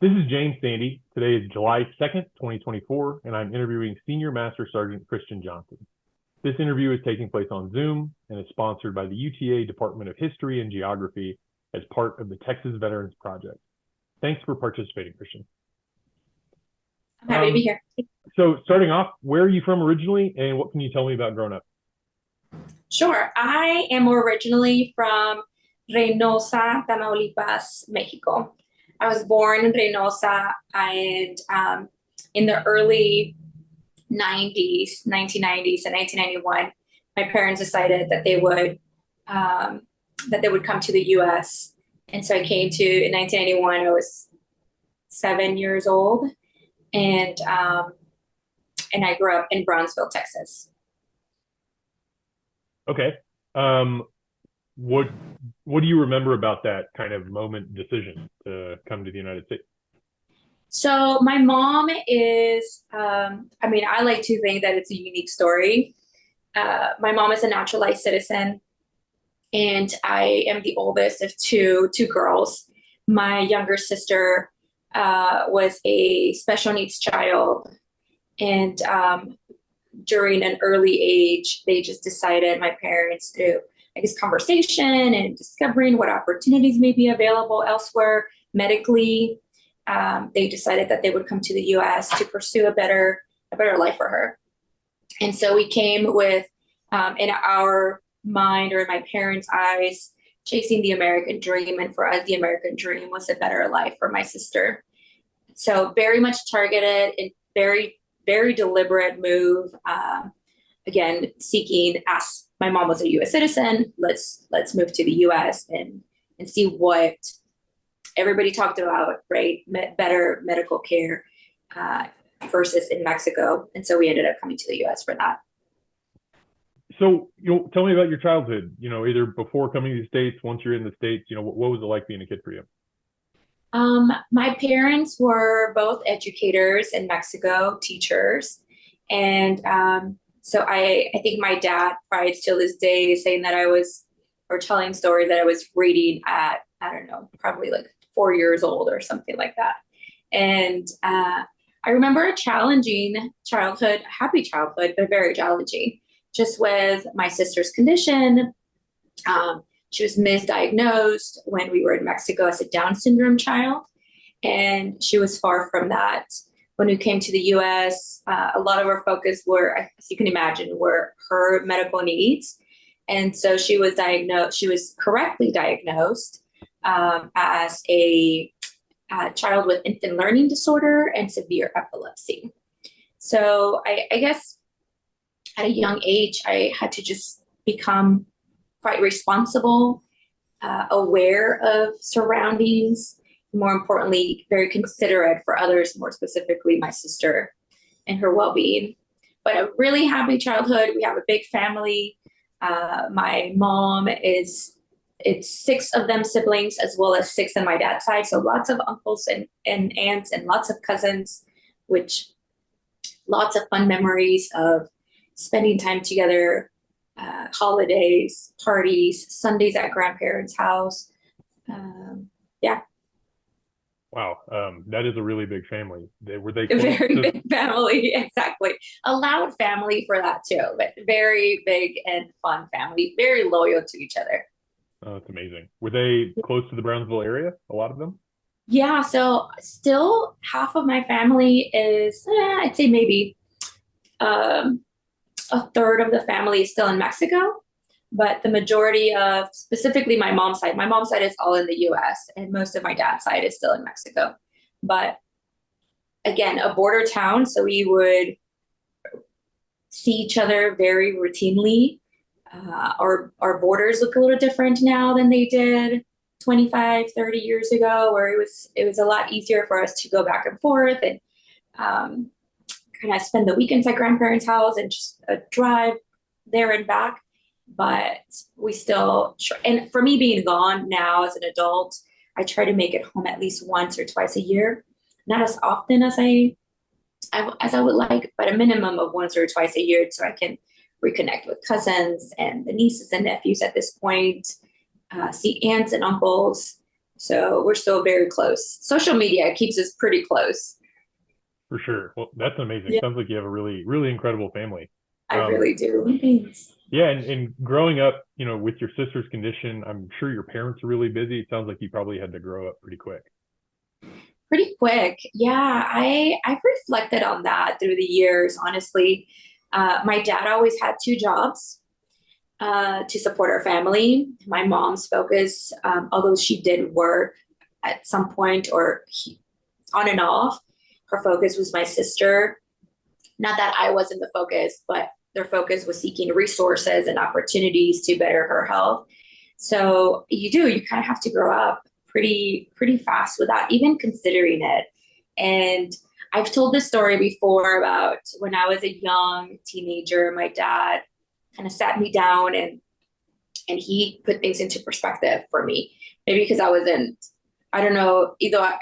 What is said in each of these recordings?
This is James Sandy. Today is July 2nd, 2024, and I'm interviewing Senior Master Sergeant Christian Johnson. This interview is taking place on Zoom and is sponsored by the UTA Department of History and Geography as part of the Texas Veterans Project. Thanks for participating, Christian. I'm happy to be here. So starting off, where are you from originally, and what can you tell me about growing up? Sure. I am originally from Reynosa, Tamaulipas, Mexico. I was born in Reynosa and in the early 90s, 1990s and 1991, my parents decided that they would come to the US. And so I came to, in 1991, I was 7 years old, and I grew up in Brownsville, Texas. Okay. Um, what what do you remember about that kind of moment decision to come to the United States? So my mom is, I like to think that it's a unique story. My mom is a naturalized citizen, and I am the oldest of two girls. My younger sister was a special needs child, and during an early age, they just decided, my parents, through I guess conversation and discovering what opportunities may be available elsewhere medically, they decided that they would come to the U.S. to pursue a better life for her. And so we came with, in our mind or in my parents' eyes, chasing the American dream. And for us, the American dream was a better life for my sister. So very much targeted and very, very deliberate move. Again, seeking, as my mom was a U.S. citizen, let's move to the U.S. and see what everybody talked about, right? Better medical care versus in Mexico. And so we ended up coming to the U.S. for that. So, tell me about your childhood. Either before coming to the States, once you're in the States. What was it like being a kid for you? My parents were both educators in Mexico, teachers. And so I think my dad prides till this day saying that or telling stories that I was reading at, I don't know, probably like 4 years old or something like that. And I remember a challenging childhood, happy childhood, but very challenging, just with my sister's condition. She was misdiagnosed when we were in Mexico as a Down syndrome child, and she was far from that. When we came to the U.S., a lot of our focus as you can imagine, were her medical needs. And so she was diagnosed, she was correctly diagnosed as a child with infant learning disorder and severe epilepsy. So I guess at a young age, I had to just become quite responsible, aware of surroundings, more importantly, very considerate for others, more specifically my sister and her well-being. But a really happy childhood. We have a big family. My mom it's six of them siblings, as well as six on my dad's side. So lots of uncles and aunts and lots of cousins, which lots of fun memories of spending time together, holidays, parties, Sundays at grandparents' house. Yeah, Wow, that is a really big family. Were they a close very to? big family. Exactly. A loud family for that too, but very big and fun family, very loyal to each other. Oh, that's amazing. Were they close to the Brownsville area? A lot of them. Yeah, so still half of my family is, I'd say maybe um, a third of the family is still in Mexico, but the majority of, specifically my mom's side is all in the US, and most of my dad's side is still in Mexico. But again, a border town, so we would see each other very routinely. Our borders look a little different now than they did 25, 30 years ago, where it was a lot easier for us to go back and forth and kind of spend the weekends at grandparents' house and just drive there and back. But we still, and for me being gone now as an adult, I try to make it home at least once or twice a year, not as often as I would like, but a minimum of once or twice a year, so I can reconnect with cousins and the nieces and nephews at this point, see aunts and uncles. So we're still very close. Social media keeps us pretty close. For sure. Well, that's amazing. Yeah, Sounds like you have a really, really incredible family. I Um, really do. Thanks. yeah, and growing up, with your sister's condition, I'm sure your parents are really busy. It sounds like you probably had to grow up pretty quick. Pretty quick. Yeah, I've reflected on that through the years, honestly. My dad always had two jobs to support our family. My mom's focus, although she did work at some point on and off, her focus was my sister. Not that I wasn't the focus, but their focus was seeking resources and opportunities to better her health. So you kind of have to grow up pretty fast without even considering it. And I've told this story before about when I was a young teenager, my dad kind of sat me down and he put things into perspective for me. Maybe because I don't know, either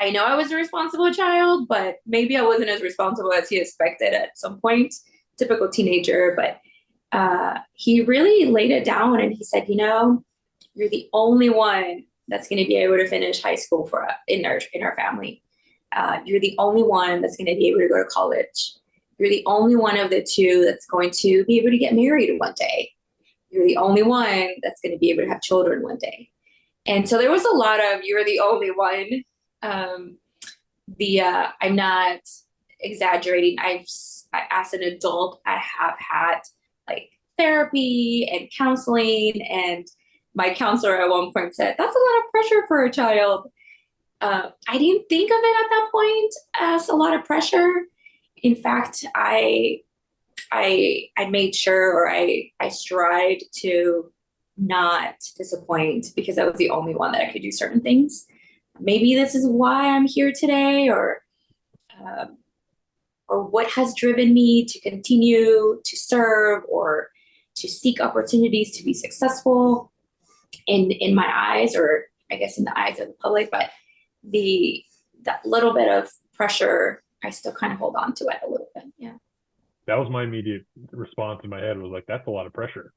I know I was a responsible child, but maybe I wasn't as responsible as he expected at some point. Typical teenager, but he really laid it down and he said, you're the only one that's going to be able to finish high school in our family. You're the only one that's going to be able to go to college. You're the only one of the two that's going to be able to get married one day. You're the only one that's going to be able to have children one day. And so there was a lot of you're the only one. Um, I'm not exaggerating. As an adult, I have had like therapy and counseling, and my counselor at one point said, "That's a lot of pressure for a child." I didn't think of it at that point as a lot of pressure. In fact, I made sure, or I strived to not disappoint because I was the only one that I could do certain things. Maybe this is why I'm here today, um, or what has driven me to continue to serve or to seek opportunities to be successful in my eyes, or I guess in the eyes of the public. But that little bit of pressure, I still kind of hold on to it a little bit. Yeah. That was my immediate response in my head was like, that's a lot of pressure.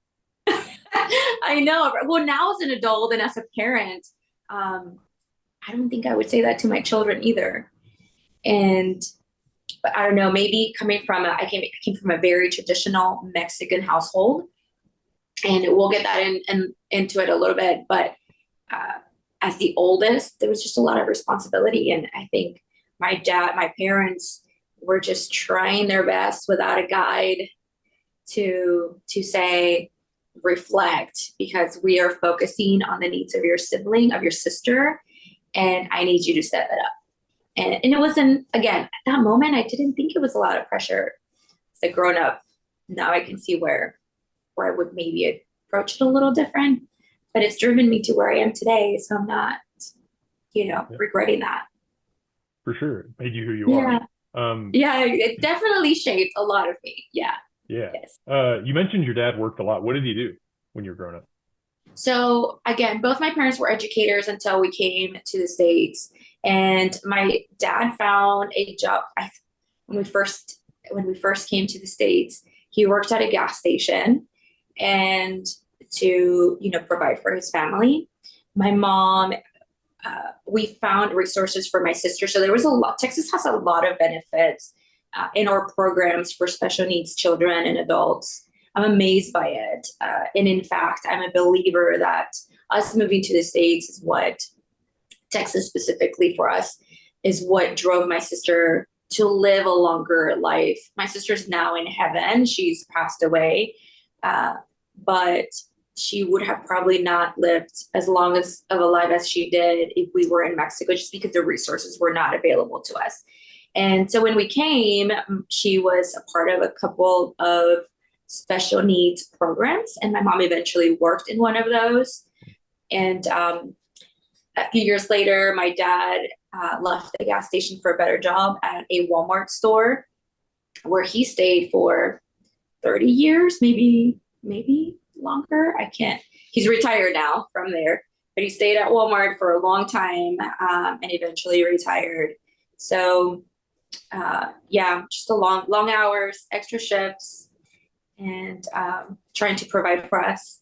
I know. Well, now as an adult and as a parent, I don't think I would say that to my children either. And but I don't know, maybe I came from a very traditional Mexican household, and we'll get that into it a little bit. But uh, as the oldest, there was just a lot of responsibility, and I think my parents were just trying their best without a guide to say reflect, because we are focusing on the needs of your sister, and I need you to step it up. And it wasn't, again, at that moment, I didn't think it was a lot of pressure. As a grown up, now I can see where I would maybe approach it a little different, but it's driven me to where I am today. So I'm not, Yeah, regretting that. for sure. It made you who you Yeah. are. Yeah. It definitely shaped a lot of me. Yeah. Yeah. Yes. You mentioned your dad worked a lot. What did he do when you were growing up? So again, both my parents were educators until we came to the States. And my dad found a job when we first came to the States. He worked at a gas station and to provide for his family. My mom, we found resources for my sister. So there was a lot. Texas has a lot of benefits in our programs for special needs children and adults. I'm amazed by it. And in fact, I'm a believer that us moving to the States is what Texas specifically for us is what drove my sister to live a longer life. My sister's now in heaven. She's passed away. But she would have probably not lived as long as of a life as she did if we were in Mexico, just because the resources were not available to us. And so when we came, she was a part of a couple of special needs programs, and my mom eventually worked in one of those. And a few years later, my dad left the gas station for a better job at a Walmart store, where he stayed for 30 years, maybe longer. I can't. He's retired now from there, but he stayed at Walmart for a long time and eventually retired. So yeah, just a long hours, extra shifts, and trying to provide for us.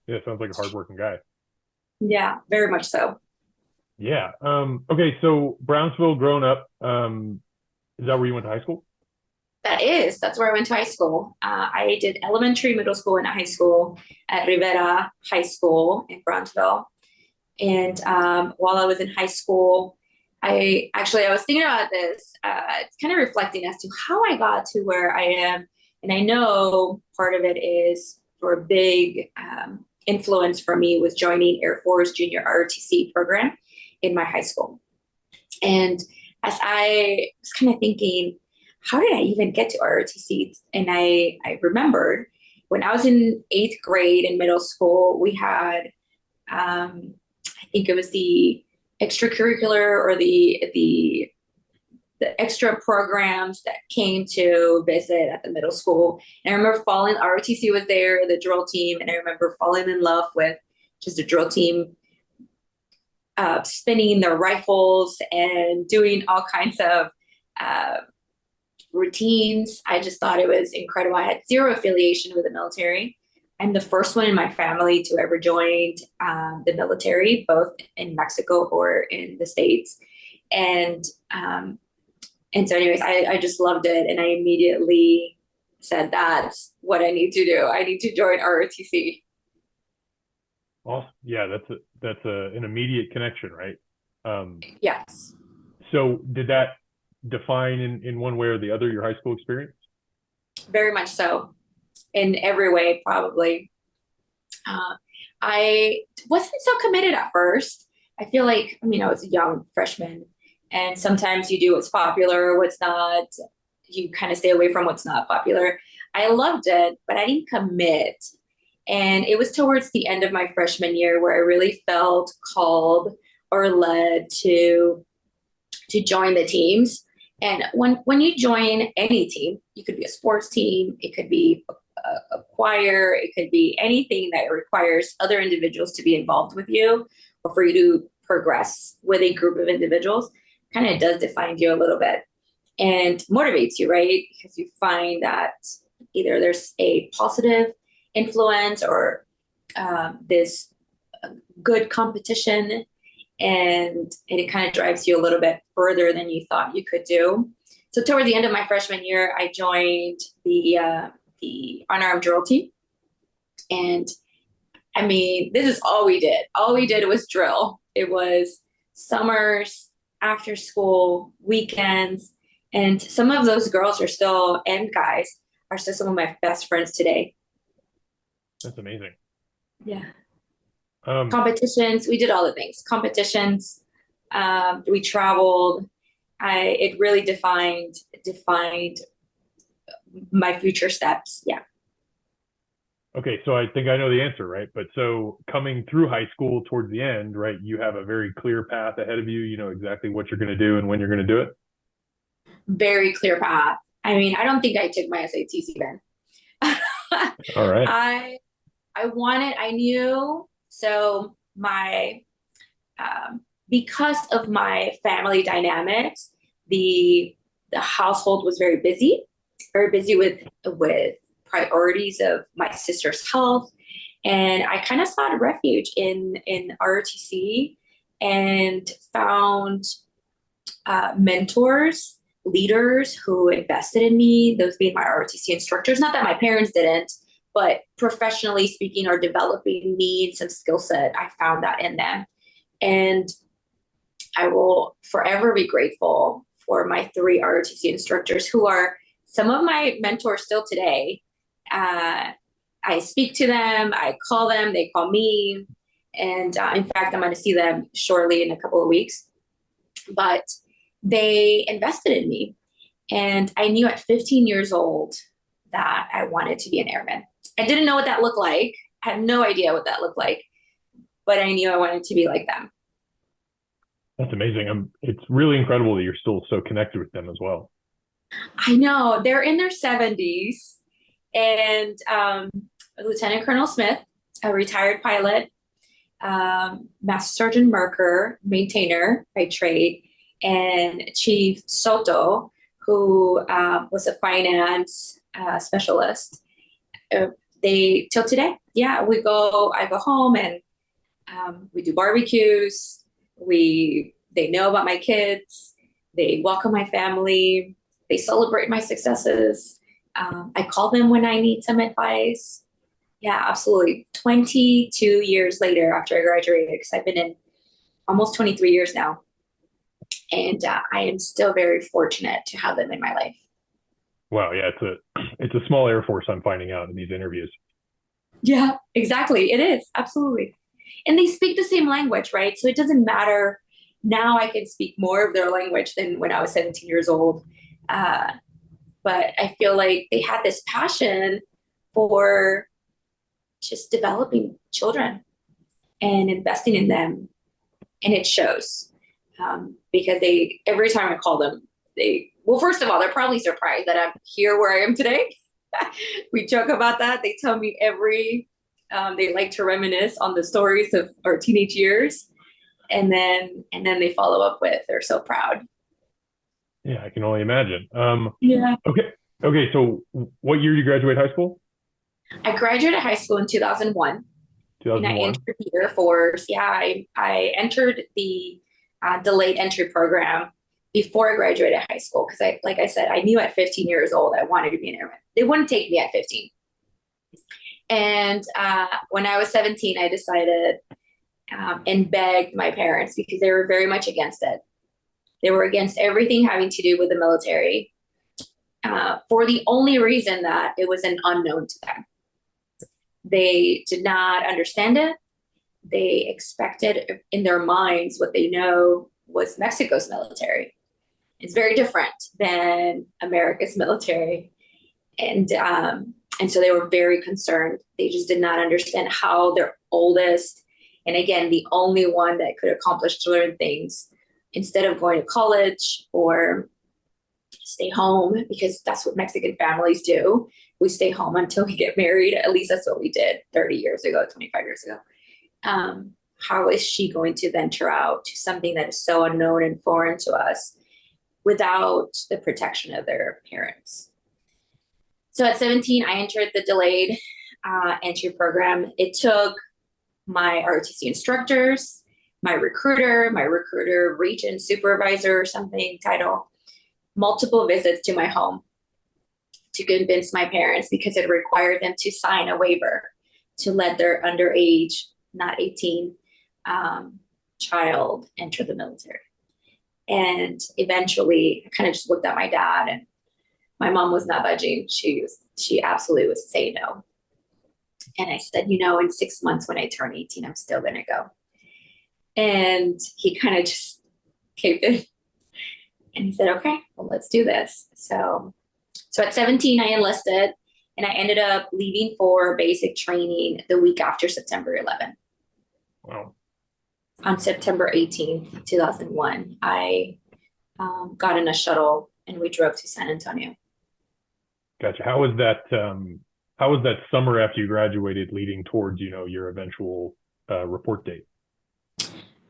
Yeah, sounds like a hardworking guy. Yeah, very much so. Yeah. Okay. So Brownsville, growing up, is that where you went to high school? That's where I went to high school. I did elementary, middle school, and high school at Rivera High School in Brownsville. And while I was in high school, I was thinking about this, kind of reflecting as to how I got to where I am. And I know part of it is for a big influence for me was joining Air Force Junior ROTC program in my high school. And as I was kind of thinking, how did I even get to ROTC? And I remembered when I was in eighth grade in middle school, we had I think it was the extracurricular or the extra programs that came to visit at the middle school. And I remember falling, ROTC was there, the drill team, and I remember falling in love with just the drill team, spinning their rifles and doing all kinds of uh, routines. I just thought it was incredible. I had zero affiliation with the military. I'm the first one in my family to ever join the military, both in Mexico or in the States. And so, anyways, I just loved it, and I immediately said, "That's what I need to do. I need to join ROTC." Awesome. Yeah, an immediate connection, right? Yes, So did that define in one way or the other your high school experience? very much so, in every way, probably. Uh, I wasn't so committed at first. I feel like, I mean, I was a young freshman, and sometimes you do what's popular, what's not. You kind of stay away from what's not popular. I loved it, but I didn't commit. And it was towards the end of my freshman year where I really felt called or led to join the teams. And when you join any team, you could be a sports team, it could be a choir, it could be anything that requires other individuals to be involved with you or for you to progress with a group of individuals, kind of does define you a little bit and motivates you, right? Because you find that either there's a positive influence or this good competition, and it kind of drives you a little bit further than you thought you could do. So toward the end of my freshman year, I joined the unarmed drill team, and I mean, this is all we did. All we did was drill. It was summers, after school, weekends, and some of those girls are still, and guys are still some of my best friends today. That's amazing. Yeah. Um, Competitions, we did all the things. Competitions, we traveled. It really defined my future steps. Yeah. okay, so I think I know the answer, right? But so coming through high school towards the end, right, you have a very clear path ahead of you. You know exactly what you're going to do and when you're going to do it. Very clear path. I mean, I don't think I took my SATs even. All right. I I knew. So my because of my family dynamics, the household was very busy with priorities of my sister's health, and I kind of sought refuge in ROTC and found mentors, leaders who invested in me, those being my ROTC instructors. Not that my parents didn't, but professionally speaking, or developing me and some skill set, I found that in them. And I will forever be grateful for my three ROTC instructors who are some of my mentors still today. I speak to them, I call them, they call me. And in fact, I'm going to see them shortly in a couple of weeks. But they invested in me. And I knew at 15 years old that I wanted to be an airman. I didn't know what that looked like. I had no idea what that looked like, but I knew I wanted to be like them. That's amazing. It's really incredible that you're still so connected with them as well. I know they're in their 70s, and Lieutenant Colonel Smith, a retired pilot, Master Sergeant Merker, maintainer by trade, and Chief Soto, who was a finance specialist. They till today, yeah, I go home and we do barbecues, They know about my kids. They welcome my family. They celebrate my successes. I call them when I need some advice. Yeah, absolutely. 22 years later after I graduated, because I've been in almost 23 years now. And I am still very fortunate to have them in my life. Wow, yeah, it's a small Air Force I'm finding out in these interviews. Yeah, exactly. It is. Absolutely. And they speak the same language, right? So it doesn't matter. Now I can speak more of their language than when I was 17 years old. Uh, but I feel like they had this passion for just developing children and investing in them. And it shows because every time I call them, well, first of all, they're probably surprised that I'm here where I am today. We joke about that. They tell me they like to reminisce on the stories of our teenage years. And then they follow up with, they're so proud. Yeah, I can only imagine. Yeah. Okay. Okay. So what year did you graduate high school? I graduated high school in 2001 and I 2001. entered the Air Force. Yeah, I entered the delayed entry program before I graduated high school because like I said, I knew at 15 years old I wanted to be an airman. They wouldn't take me at 15. And when I was 17, I decided and begged my parents because they were very much against it. They were against everything having to do with the military for the only reason that it was an unknown to them. They did not understand it. They expected in their minds what they know was Mexico's military. It's very different than America's military. And so they were very concerned. They just did not understand how their oldest, and again, the only one that could accomplish certain things, instead of going to college or stay home, because that's what Mexican families do. We stay home until we get married. At least that's what we did 30 years ago, 25 years ago. How is she going to venture out to something that is so unknown and foreign to us without the protection of their parents? So at 17, I entered the delayed entry program. It took my ROTC instructors, my recruiter, region supervisor, or something title, multiple visits to my home to convince my parents because it required them to sign a waiver to let their underage, not 18, child enter the military. And eventually I kind of just looked at my dad, and my mom was not budging. She absolutely was saying no. And I said, in 6 months when I turn 18, I'm still going to go. And he kind of just caved in. And he said, okay, well, let's do this. So at 17, I enlisted, and I ended up leaving for basic training the week after September 11th. Wow. On September 18th, 2001, I got in a shuttle and we drove to San Antonio. Gotcha. How was that? How was that summer after you graduated leading towards, your eventual report date?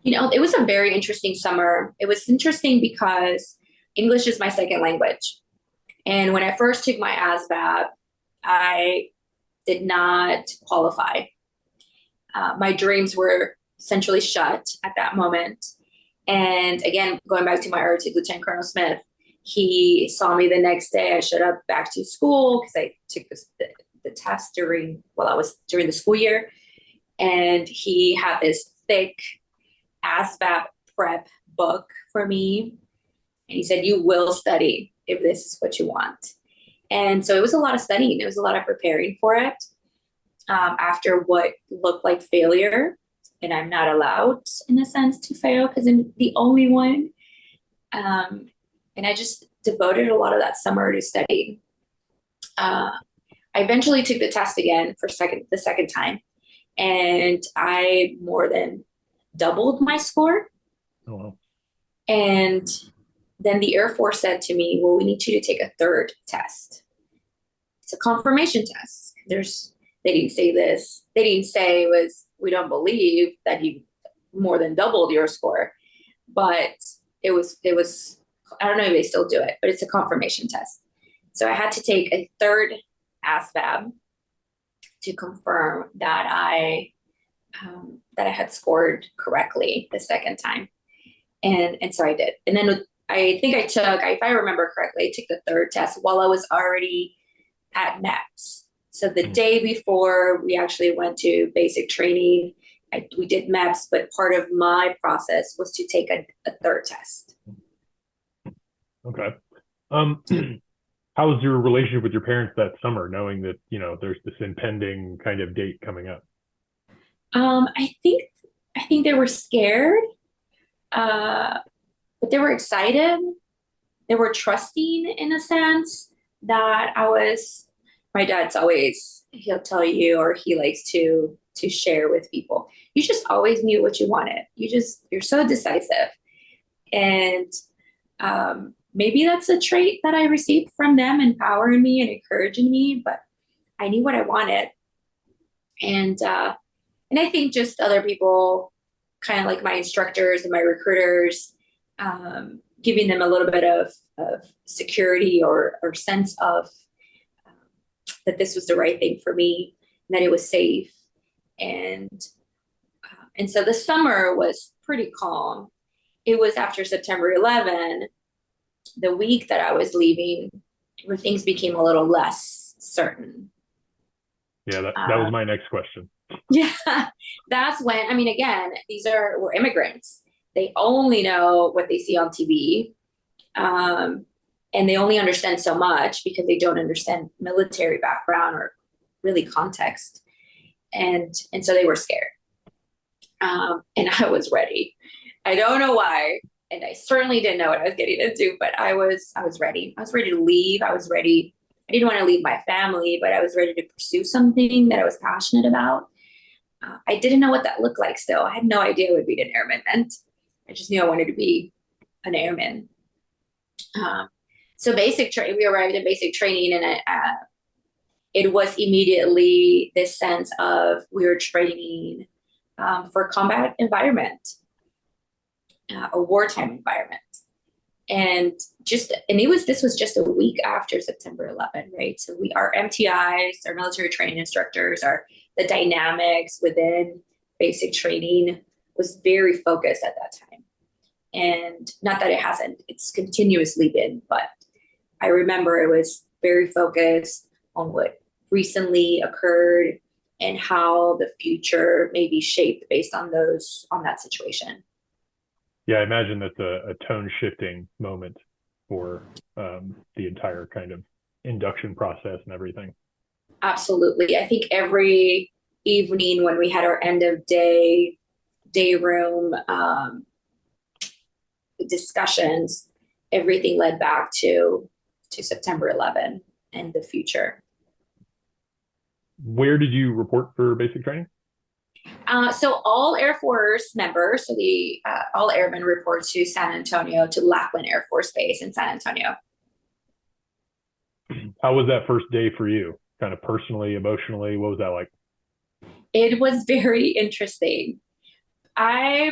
It was a very interesting summer. It was interesting because English is my second language. And when I first took my ASVAB, I did not qualify. My dreams were essentially shut at that moment. And again, going back to my ROTC, Lieutenant Colonel Smith, he saw me the next day. I showed up back to school because I took the test during the school year. And he had this thick ASVAB prep book for me. And he said, you will study if this is what you want. And so it was a lot of studying. It was a lot of preparing for it after what looked like failure. And I'm not allowed, in a sense, to fail because I'm the only one. And I just devoted a lot of that summer to studying. I eventually took the test again the second time. And I more than doubled my score. Oh, wow. And then the Air Force said to me, well, we need you to take a third test. It's a confirmation test. They didn't say this. They didn't say it was, we don't believe that you more than doubled your score. But it was, I don't know if they still do it, but it's a confirmation test. So I had to take a third ASVAB to confirm that I had scored correctly the second time. And so I did. And then I think I took, if I remember correctly, I took the third test while I was already at MEPS. So the day before we actually went to basic training, we did MEPS, but part of my process was to take a third test. Okay. Um, how was your relationship with your parents that summer, knowing that, there's this impending kind of date coming up? I think they were scared, but they were excited. They were trusting in a sense that my dad's always, he'll tell you, or he likes to share with people. You just always knew what you wanted. You're so decisive. And maybe that's a trait that I received from them, empowering me and encouraging me, but I knew what I wanted. And I think just other people, kind of like my instructors and my recruiters, giving them a little bit of security or sense of that this was the right thing for me, and that it was safe. And so the summer was pretty calm. It was after September 11, the week that I was leaving, where things became a little less certain. Yeah, that was my next question. Yeah, that's when, I mean, again, we're immigrants. They only know what they see on TV. And they only understand so much because they don't understand military background or really context. And so they were scared. And I was ready. I don't know why. And I certainly didn't know what I was getting into, but I was ready. I was ready to leave. I was ready. I didn't want to leave my family, but I was ready to pursue something that I was passionate about. I didn't know what that looked like still. I had no idea what being an airman meant. I just knew I wanted to be an airman. So we arrived at basic training, and it was immediately this sense of we were training for a combat environment, a wartime environment. This was just a week after September 11, right? So our MTIs, our military training instructors, the dynamics within basic training was very focused at that time. And not that it hasn't, it's continuously been, but I remember it was very focused on what recently occurred and how the future may be shaped based on that situation. Yeah, I imagine that's a tone shifting moment for the entire kind of induction process and everything. Absolutely. I think every evening when we had our end of day room discussions, everything led back to September 11 and the future. Where did you report for basic training? So all Air Force members, so all airmen report to San Antonio, to Lackland Air Force Base in San Antonio. How was that first day for you? Kind of personally, emotionally, what was that like? It was very interesting. I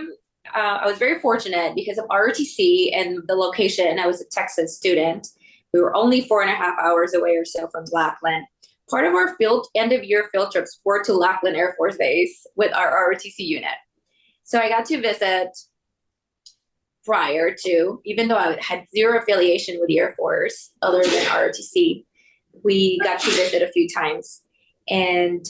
was very fortunate because of ROTC and the location. I was a Texas student. We were only 4.5 hours away or so from Lackland. Part of our end of year field trips were to Lackland Air Force Base with our ROTC unit. So I got to visit prior to, even though I had zero affiliation with the Air Force other than ROTC, we got to visit a few times. And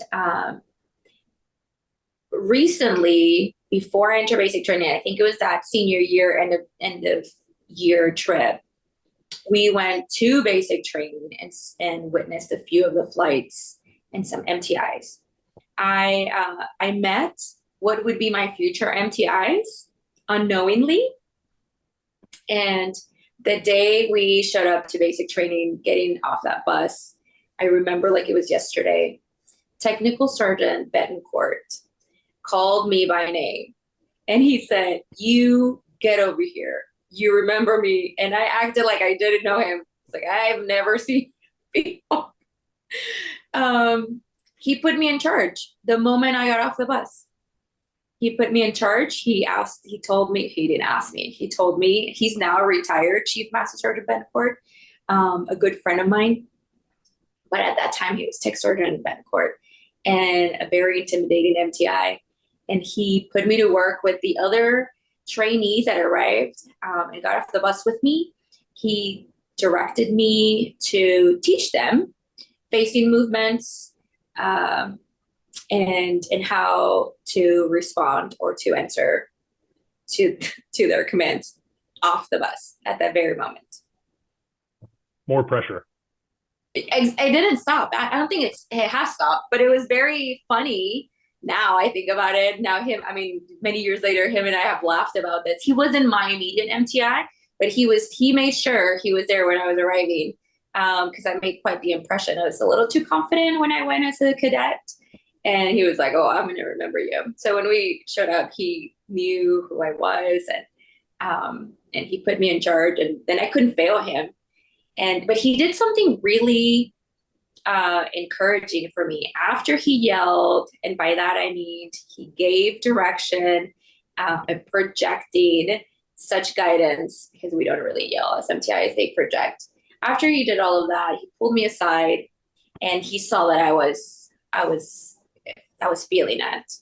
recently, before I entered basic training, I think it was that senior year end of year trip, we went to basic training and witnessed a few of the flights and some MTIs. I met what would be my future MTIs unknowingly. And the day we showed up to basic training, getting off that bus, I remember like it was yesterday, Technical Sergeant Betancourt called me by name. And he said, "You get over here. You remember me?" And I acted like I didn't know him. It's like, I've never seen people. He put me in charge the moment I got off the bus. He put me in charge. He told me, he didn't ask me. He told me he's now a retired Chief Master Sergeant Betancourt, a good friend of mine. But at that time, he was Tech Sergeant Betancourt and a very intimidating MTI. And he put me to work with the other trainees that arrived and got off the bus with me, he directed me to teach them facing movements, and how to respond or to answer to their commands off the bus at that very moment. More pressure. I didn't stop. I don't think it has stopped, but it was very funny. Now I think about it. Now many years later, him and I have laughed about this. He wasn't my immediate MTI, but he made sure he was there when I was arriving, because I made quite the impression. I was a little too confident when I went as a cadet. And he was like, "Oh, I'm gonna remember you." So when we showed up, he knew who I was, and he put me in charge. And then I couldn't fail him. But he did something really encouraging for me after he yelled, and by that I mean he gave direction and projecting such guidance, because we don't really yell as MTIs, they project. After he did all of that, he pulled me aside, and he saw that I was feeling it.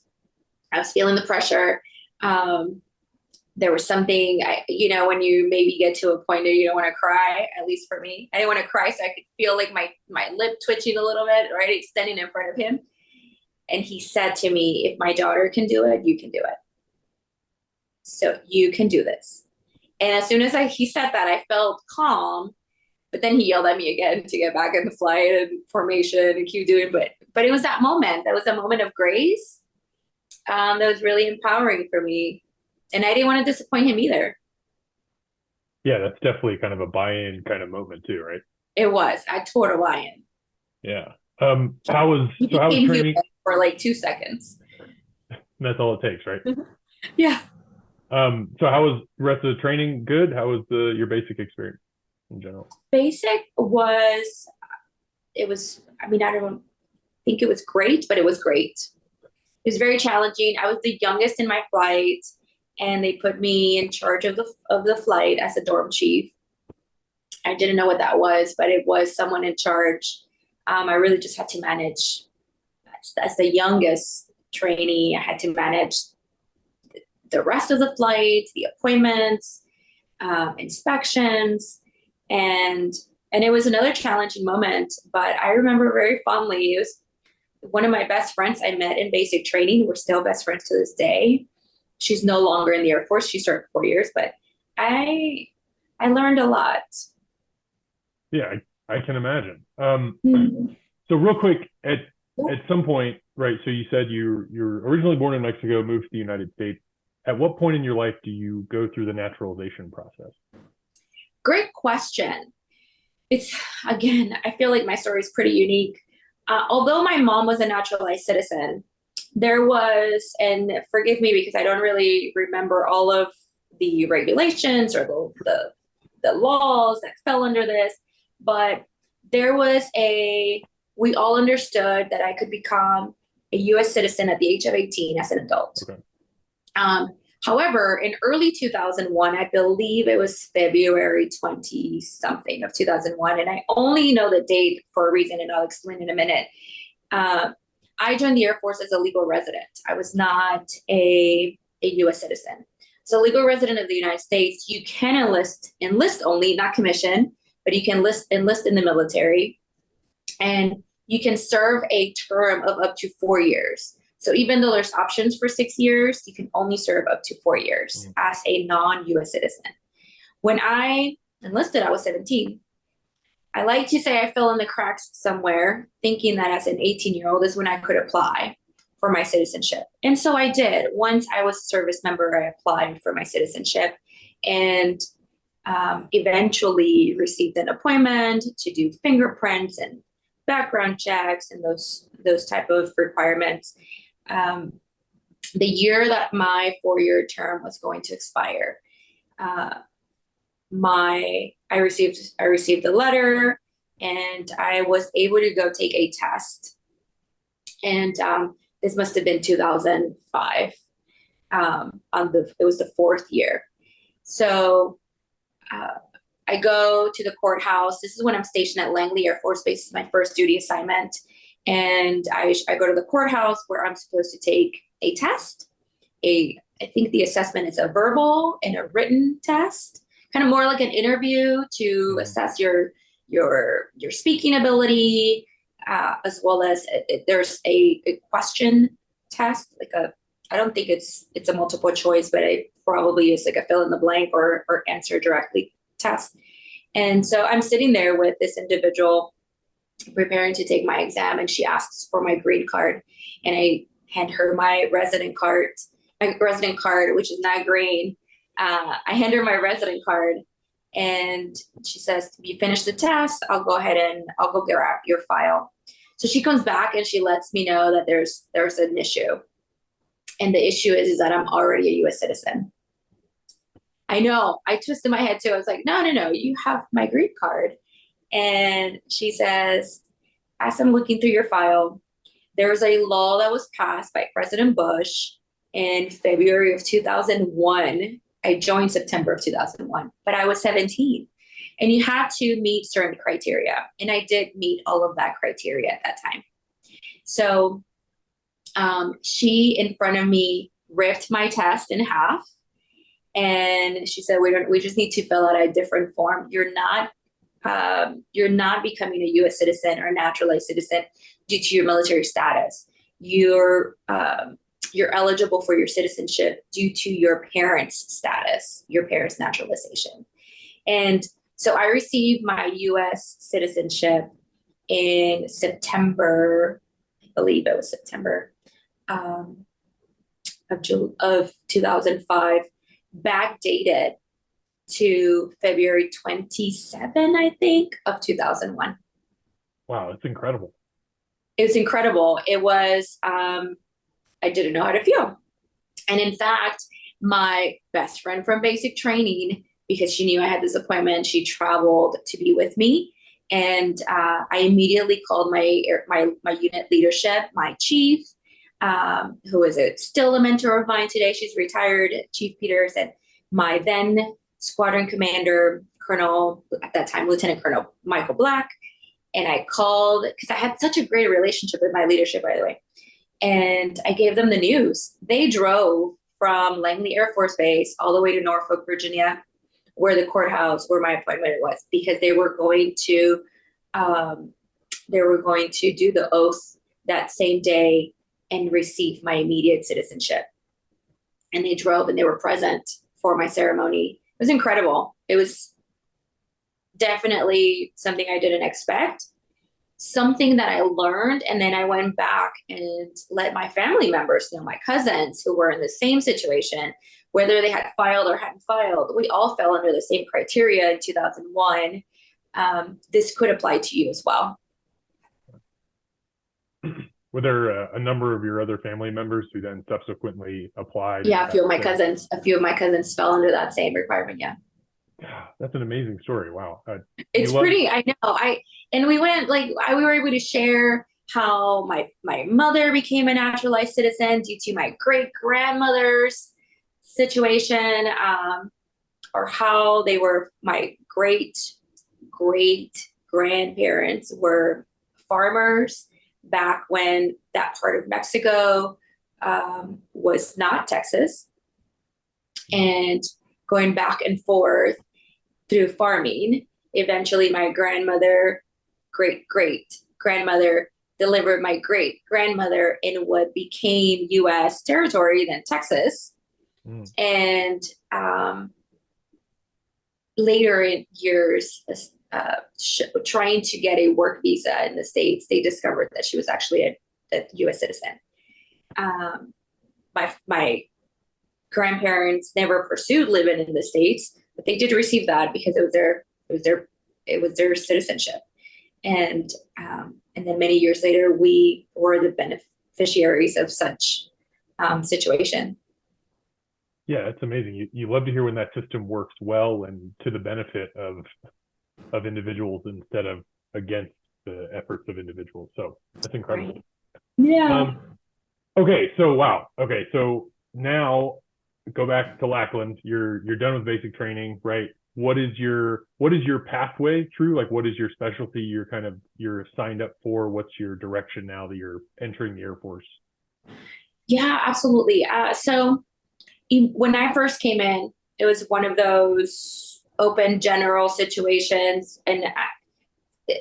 I was feeling the pressure. There was something, when you maybe get to a point where you don't want to cry, at least for me, I didn't want to cry, so I could feel like my lip twitching a little bit, right? Extending in front of him. And he said to me, "If my daughter can do it, you can do it. So you can do this." And as soon as he said that, I felt calm. But then he yelled at me again to get back in the flight and formation and keep doing. But it was that moment. That was a moment of grace that was really empowering for me. And I didn't want to disappoint him either. Yeah, that's definitely kind of a buy-in kind of moment too, right? It was. I total buy-in. Yeah. How was training? For like 2 seconds. That's all it takes, right? Yeah. So how was the rest of the training? Good? How was your basic experience in general? Basic was, I don't think it was great, but it was great. It was very challenging. I was the youngest in my flight, and they put me in charge of the flight as a dorm chief. I didn't know what that was, but it was someone in charge. I really just had to manage, as the youngest trainee, I had to manage the rest of the flights, the appointments, inspections, and it was another challenging moment. But I remember very fondly, it was one of my best friends I met in basic training. We're still best friends to this day. She's no longer in the Air Force. She served 4 years, but I learned a lot. Yeah, I can imagine. So real quick, at some point, right? So you said you're originally born in Mexico, moved to the United States. At what point in your life do you go through the naturalization process? Great question. Again, I feel like my story is pretty unique. Although my mom was a naturalized citizen, there was, and forgive me because I don't really remember all of the regulations or the laws that fell under this, but we all understood that I could become a US citizen at the age of 18 as an adult. Okay. However, in early 2001, I believe it was February 20 something of 2001, and I only know the date for a reason, and I'll explain in a minute. I joined the Air Force as a legal resident. I was not a US citizen. So legal resident of the United States, you can enlist only, not commission, but you can enlist in the military, and you can serve a term of up to 4 years. So even though there's options for 6 years, you can only serve up to 4 years as a non-US citizen. When I enlisted, I was 17. I like to say I fell in the cracks somewhere, thinking that as an 18-year-old is when I could apply for my citizenship. And so I did. Once I was a service member, I applied for my citizenship and eventually received an appointment to do fingerprints and background checks and those type of requirements. The year that my 4-year term was going to expire, I received a letter, and I was able to go take a test. And this must have been 2005. It was the 4th year. So I go to the courthouse. This is when I'm stationed at Langley Air Force Base. This is my first duty assignment. And I go to the courthouse where I'm supposed to take a test, a I think the assessment is a verbal and a written test, kind of more like an interview to assess your speaking ability, as well as there's a question test, like a I don't think it's a multiple choice, but it probably is like a fill in the blank or answer directly test. And so I'm sitting there with this individual preparing to take my exam, and she asks for my green card, and I hand her my resident card, which is not green. I hand her my resident card, and she says, "You finish the test. I'll go ahead and I'll go grab your file." So she comes back and she lets me know that there's an issue, and the issue is that I'm already a U.S. citizen. I know. I twisted my head too. I was like, "No, no, no. You have my green card." And she says, "As I'm looking through your file, there was a law that was passed by President Bush in February of 2001. I joined September of 2001, but I was 17. And you had to meet certain criteria. And I did meet all of that criteria at that time. So she, in front of me, ripped my test in half. And she said, we just need to fill out a different form. You're not becoming a U.S. citizen or a naturalized citizen due to your military status. You're eligible for your citizenship due to your parents' status, your parents' naturalization." And so I received my U.S. citizenship in September, I believe it was September of 2005, backdated to February 27, I think, of 2001. Wow, that's incredible. It was incredible. It was, I didn't know how to feel. And in fact, my best friend from basic training, because she knew I had this appointment, she traveled to be with me. And I immediately called my unit leadership, my chief, who is still a mentor of mine today. She's retired, Chief Peters, and my then squadron commander, Colonel, at that time, Lieutenant Colonel Michael Black. And I called because I had such a great relationship with my leadership, by the way. And I gave them the news. They drove from Langley Air Force Base all the way to Norfolk, Virginia, where the courthouse, where my appointment was, because they were going to do the oath that same day and receive my immediate citizenship. And they drove and they were present for my ceremony. It was incredible. It was definitely something I didn't expect, something that I learned. And then I went back and let my family members know, my cousins who were in the same situation, whether they had filed or hadn't filed. We all fell under the same criteria in 2001. This could apply to you as well. Were there a number of your other family members who then subsequently applied? Yeah, a few of my cousins fell under that same requirement. Yeah. That's an amazing story. Wow. It's pretty, I know. We were able to share how my mother became a naturalized citizen due to my great grandmother's situation, or how they were, my great grandparents were farmers back when that part of Mexico was not Texas, and going back and forth through farming. Eventually, my great grandmother delivered my great grandmother in what became U.S. territory, then Texas. And later in years, trying to get a work visa in the States, they discovered that she was actually a U.S. citizen. My grandparents never pursued living in the States, but they did receive that because it was their citizenship. And then many years later, we were the beneficiaries of such situation. Yeah, it's amazing. You love to hear when that system works well and to the benefit of individuals instead of against the efforts of individuals. So that's incredible. Right. Yeah. Okay, so wow. Okay, so now go back to Lackland. You're done with basic training, right? What is your pathway through? Like, what is your specialty you're signed up for? What's your direction now that you're entering the Air Force? Yeah, absolutely. So when I first came in, it was one of those open general situations, and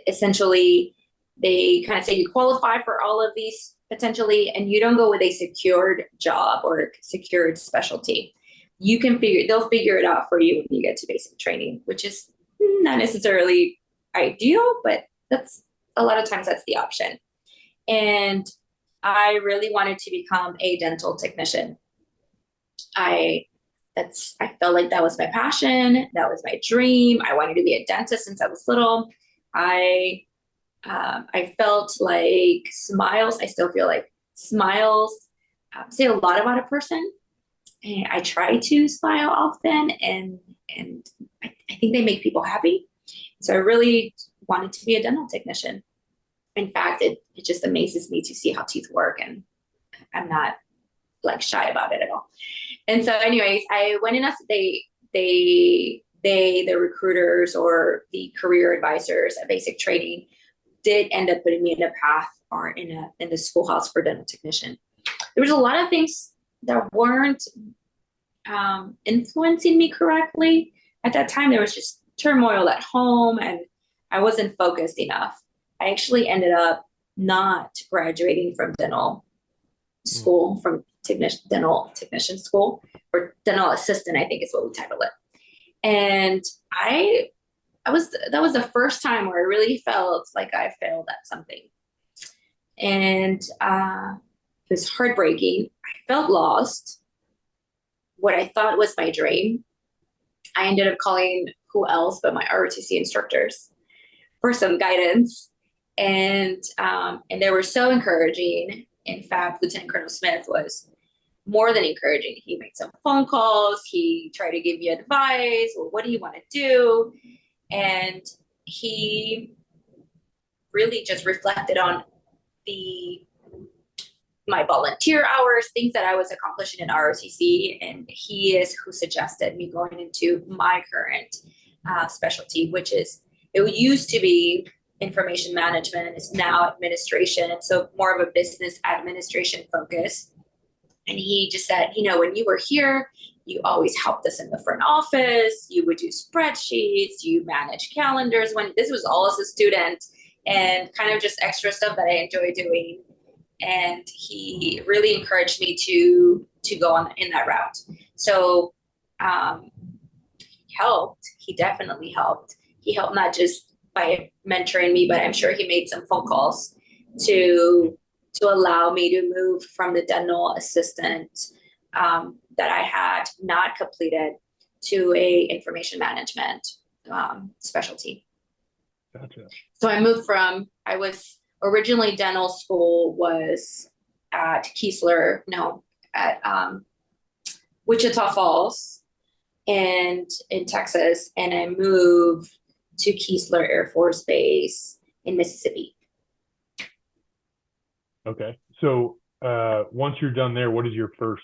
essentially they kind of say you qualify for all of these potentially, and you don't go with a secured job or secured specialty. They'll figure it out for you when you get to basic training, which is not necessarily ideal, but that's a lot of times that's the option. And I really wanted to become a dental technician. I felt like that was my passion. That was my dream. I wanted to be a dentist since I was little. I felt like smiles. I still feel like smiles say a lot about a person. And I try to smile often, and I think they make people happy. So I really wanted to be a dental technician. In fact, it just amazes me to see how teeth work, and I'm not like shy about it at all. And so, anyways, I went in as the recruiters or the career advisors at basic training did end up putting me in a path or in the schoolhouse for dental technician. There was a lot of things that weren't influencing me correctly. At that time, there was just turmoil at home, and I wasn't focused enough. I actually ended up not graduating from dental school, from dental technician school, or dental assistant, I think is what we title it. And that was the first time where I really felt like I failed at something. And it was heartbreaking. I felt lost. What I thought was my dream, I ended up calling who else but my ROTC instructors for some guidance. And they were so encouraging. In fact, Lieutenant Colonel Smith was more than encouraging. He made some phone calls. He tried to give you advice. Well, what do you want to do? And he really just reflected on my volunteer hours, things that I was accomplishing in ROTC. And he is who suggested me going into my current specialty, which is, it used to be information management, it's now administration. So more of a business administration focus. And he just said, when you were here, you always helped us in the front office. You would do spreadsheets, you manage calendars. When this was all as a student, and kind of just extra stuff that I enjoy doing. And he really encouraged me to go on in that route. So he helped. He definitely helped. He helped not just by mentoring me, but I'm sure he made some phone calls to allow me to move from the dental assistant that I had not completed to a information management specialty. Gotcha. So I was originally dental school was at Wichita Falls and in Texas, and I moved to Keesler Air Force Base in Mississippi. Okay. So once you're done there, what is your first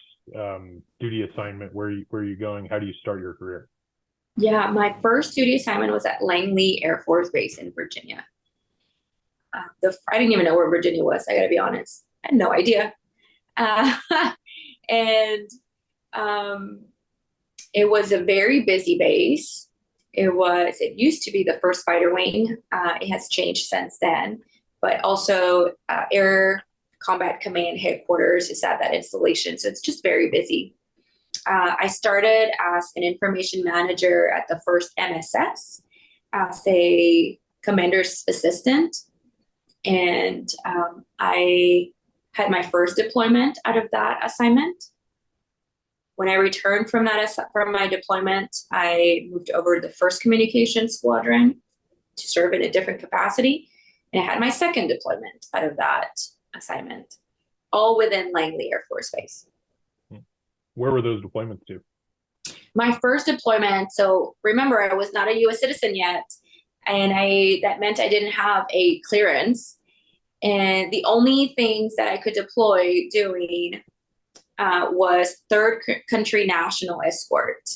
duty assignment? Where are you going? How do you start your career? Yeah, my first duty assignment was at Langley Air Force Base in Virginia. I didn't even know where Virginia was. I got to be honest. I had no idea. And it was a very busy base. It used to be the first fighter wing. It has changed since then, but also Air Combat Command headquarters is at that installation. So it's just very busy. I started as an information manager at the first MSS as a commander's assistant. And I had my first deployment out of that assignment. When I returned from my deployment, I moved over to the first communication squadron to serve in a different capacity. And I had my second deployment out of that assignment, all within Langley Air Force Base. Where were those deployments to? My first deployment, so remember, I was not a U.S. citizen yet, and that meant I didn't have a clearance. And the only things that I could deploy doing was third country national escort.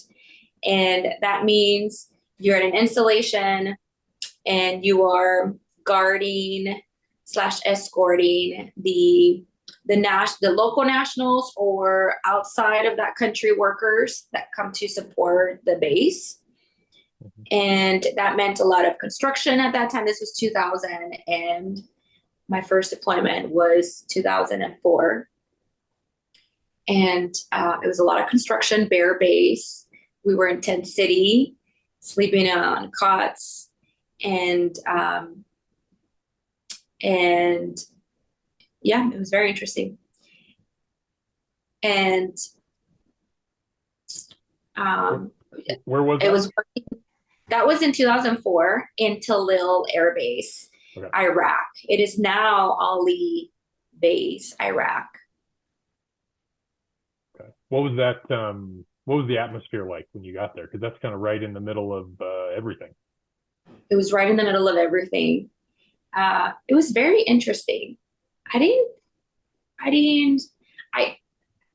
And that means you're at an installation and you are guarding / escorting the the local nationals or outside of that country workers that come to support the base. And that meant a lot of construction at that time. This was 2000, and my first deployment was 2004. And it was a lot of construction, bare base. We were in Tent City, sleeping on cots, and yeah, it was very interesting. And where was that? It was that was in 2004 in Talil Air Base, Okay. Iraq. It is now Ali Base, Iraq. Okay. What was that? What was the atmosphere like when you got there? Because that's kind of right in the middle of everything. It was right in the middle of everything. It was very interesting. I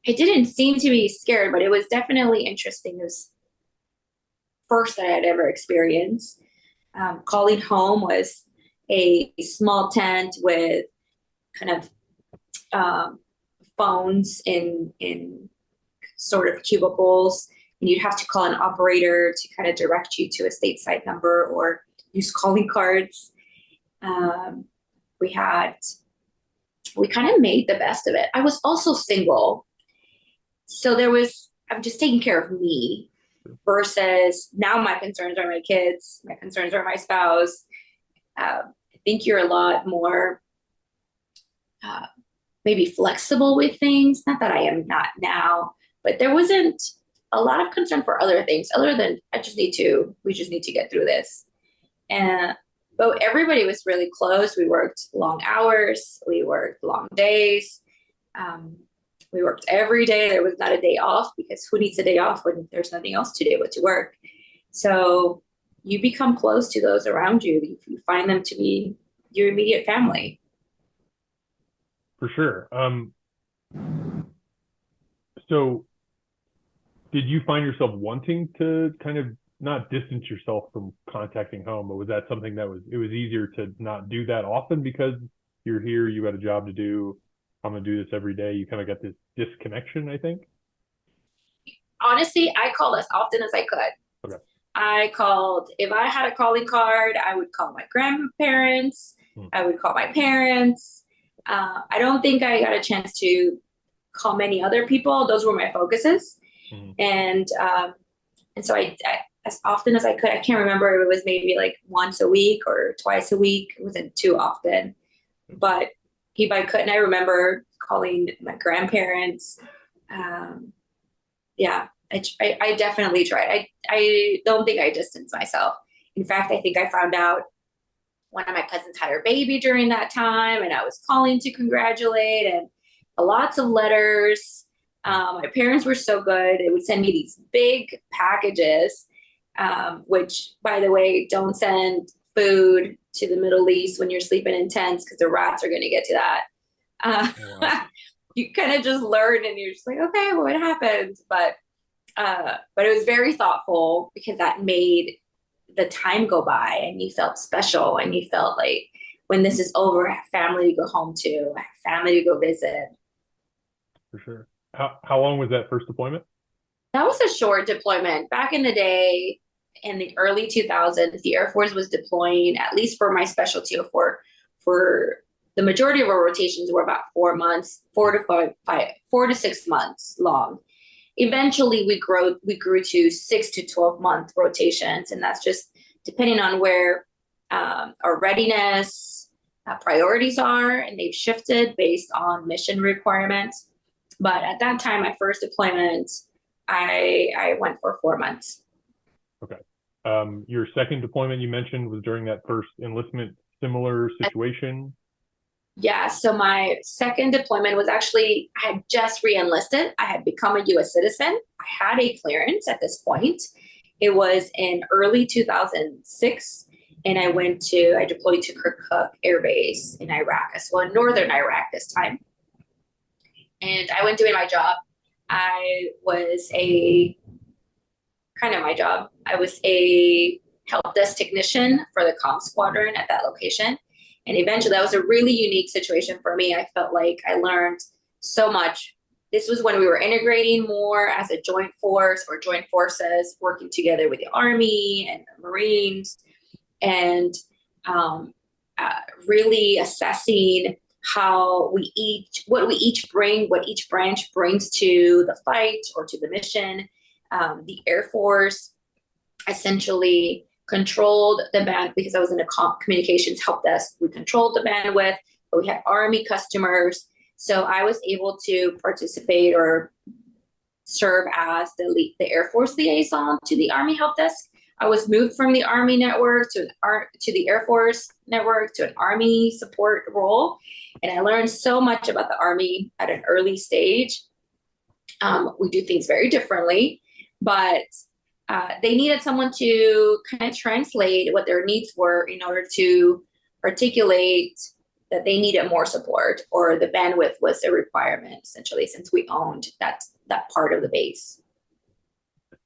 didn't seem to be scared, but it was definitely interesting. It was first that I had ever experienced. Calling home was a small tent with kind of phones in sort of cubicles, and you'd have to call an operator to kind of direct you to a stateside number or use calling cards. We kind of made the best of it. I was also single, so I'm just taking care of me versus now my concerns are my kids, my concerns are my spouse. I think you're a lot more maybe flexible with things. Not that I am not now, but there wasn't a lot of concern for other things other than we just need to get through this. But everybody was really close. We worked long hours. We worked long days. We worked every day. There was not a day off, because who needs a day off when there's nothing else to do but to work? So you become close to those around you. You find them to be your immediate family. For sure. So did you find yourself wanting to kind of not distance yourself from contacting home, but was that something it was easier to not do that often because you're here, you had a job to do, I'm going to do this every day? You kind of got this disconnection, I think. Honestly, I called as often as I could. Okay. I called, if I had a calling card, I would call my grandparents. I would call my parents. I don't think I got a chance to call many other people. Those were my focuses. And so I, as often as I could, I can't remember if it was maybe like once a week or twice a week. It wasn't too often, but if I could, and I remember calling my grandparents. Yeah, I definitely tried. I don't think I distanced myself. In fact, I think I found out one of my cousins had her baby during that time, and I was calling to congratulate, and lots of letters. My parents were so good. They would send me these big packages, which, by the way, don't send food to the Middle East when you're sleeping in tents, because the rats are going to get to that. Wow. You kind of just learn, and you're just like, okay, well, what happened? But it was very thoughtful, because that made the time go by, and you felt special, and you felt like when this is over, I have family to go home to, I have family to go visit. For sure. How long was that first deployment? That was a short deployment. Back in the day, in the early 2000s, the Air Force was deploying, at least for my specialty, for the majority of our rotations were about 4 months, 4 to 6 months long. Eventually, we grew to 6 to 12-month rotations, and that's just depending on where our readiness priorities are, and they've shifted based on mission requirements. But at that time, my first deployment, I went for 4 months. Okay. Your second deployment you mentioned was during that first enlistment, similar situation? Yeah, so my second deployment was actually, I had just re-enlisted. I had become a U.S. citizen. I had a clearance at this point. It was in early 2006, and I deployed to Kirkuk Air Base in Iraq, as well, in northern Iraq this time. And I went doing my job. I was a help desk technician for the comm squadron at that location. And eventually, that was a really unique situation for me. I felt like I learned so much. This was when we were integrating more as a joint force or joint forces, working together with the Army and the Marines, and really assessing how what each branch brings to the fight or to the mission. The Air Force essentially controlled the band because I was in a communications help desk. We controlled the bandwidth, but we had Army customers. So I was able to participate or serve as the Air Force liaison to the Army help desk. I was moved from the Army network to the Air Force network to an Army support role. And I learned so much about the Army at an early stage. We do things very differently, but they needed someone to kind of translate what their needs were in order to articulate that they needed more support, or the bandwidth was a requirement, essentially, since we owned that part of the base.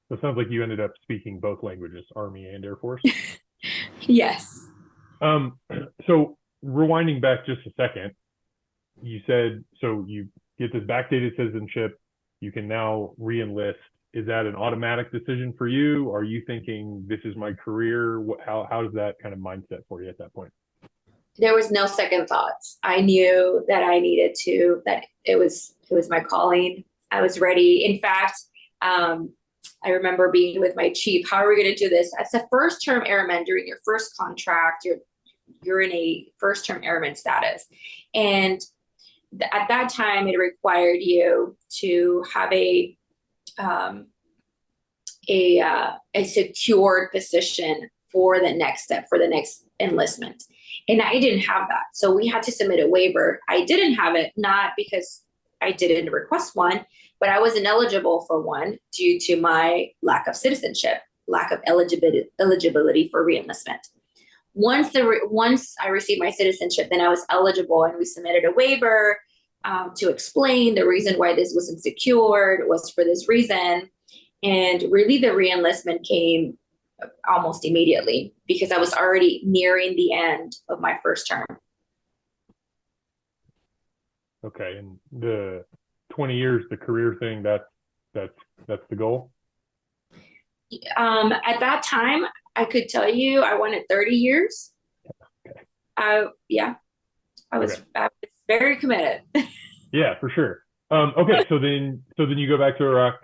So it sounds like you ended up speaking both languages, Army and Air Force. Yes. So rewinding back just a second, you said, so you get this backdated citizenship, you can now re-enlist. Is that an automatic decision for you? Are you thinking, this is my career? How is that kind of mindset for you at that point? There was no second thoughts. I knew that I needed to, that it was my calling. I was ready. In fact, I remember being with my chief, how are we going to do this? As a first term airman during your first contract, you're in a first term airman status. And at that time, it required you to have a secured position for the next step, for the next enlistment. And I didn't have that. So we had to submit a waiver. I didn't have it, not because I didn't request one, but I was ineligible for one due to my lack of citizenship, lack of eligibility for reenlistment. Once I received my citizenship, then I was eligible, and we submitted a waiver to explain the reason why this wasn't secured was for this reason. And really the reenlistment came almost immediately because I was already nearing the end of my first term. Okay, and the 20 years, the career thing, that's the goal? At that time, I could tell you I wanted 30 years. Okay. I was very committed. Yeah, for sure. Okay, so then you go back to Iraq,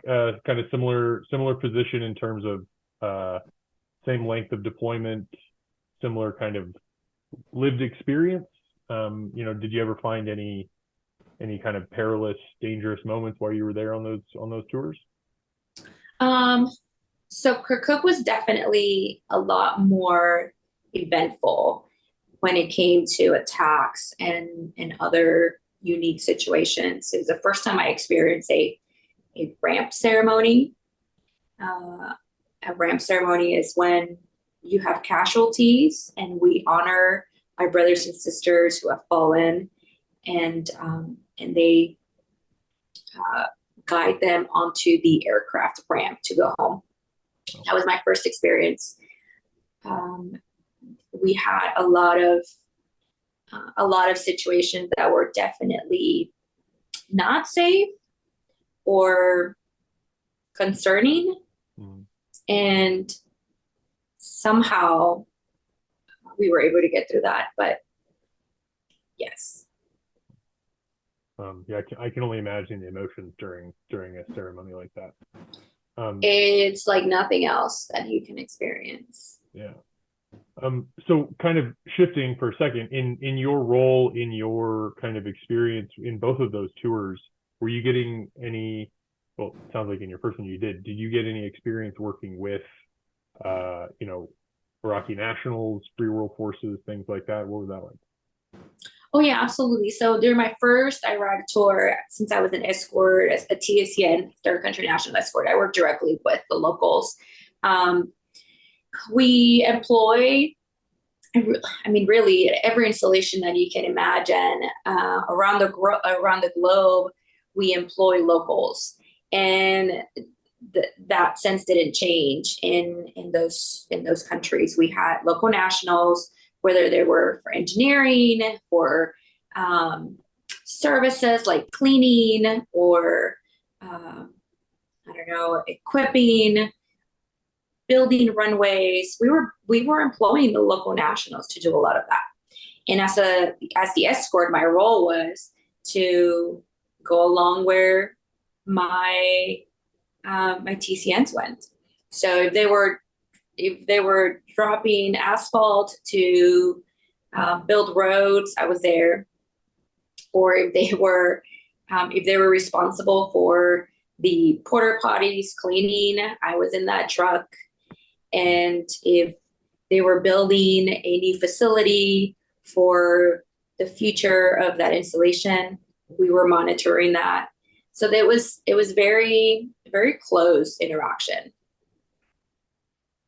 kind of similar position in terms of same length of deployment, similar kind of lived experience. Did you ever find any kind of perilous, dangerous moments while you were there on those tours? So Kirkuk was definitely a lot more eventful when it came to attacks and other unique situations. It was the first time I experienced a ramp ceremony. A ramp ceremony is when you have casualties and we honor our brothers and sisters who have fallen, and they guide them onto the aircraft ramp to go home. That was my first experience. We had a lot of situations that were definitely not safe or concerning. Mm. And somehow we were able to get through that, but yes. Yeah, I can only imagine the emotions during a ceremony like that. It's like nothing else that you can experience. Yeah. So kind of shifting for a second, in your role, in your kind of experience in both of those tours, were you getting any, well, it sounds like in your first one you did you get any experience working with, Iraqi nationals, free world forces, things like that? What was that like? Oh yeah, absolutely. So during my first Iraq tour, since I was an escort, as a TACN, third country national escort, I worked directly with the locals. We employ, really every installation that you can imagine around the globe, we employ locals, and that sense didn't change in those countries. We had local nationals, whether they were for engineering, for services like cleaning or I don't know, equipping, building runways. We were employing the local nationals to do a lot of that. And as the escort, my role was to go along where my my TCNs went. So if they were dropping asphalt to build roads, I was there. Or if they were responsible for the porta potties cleaning, I was in that truck. And if they were building a new facility for the future of that installation, we were monitoring that. So it was very, very close interaction.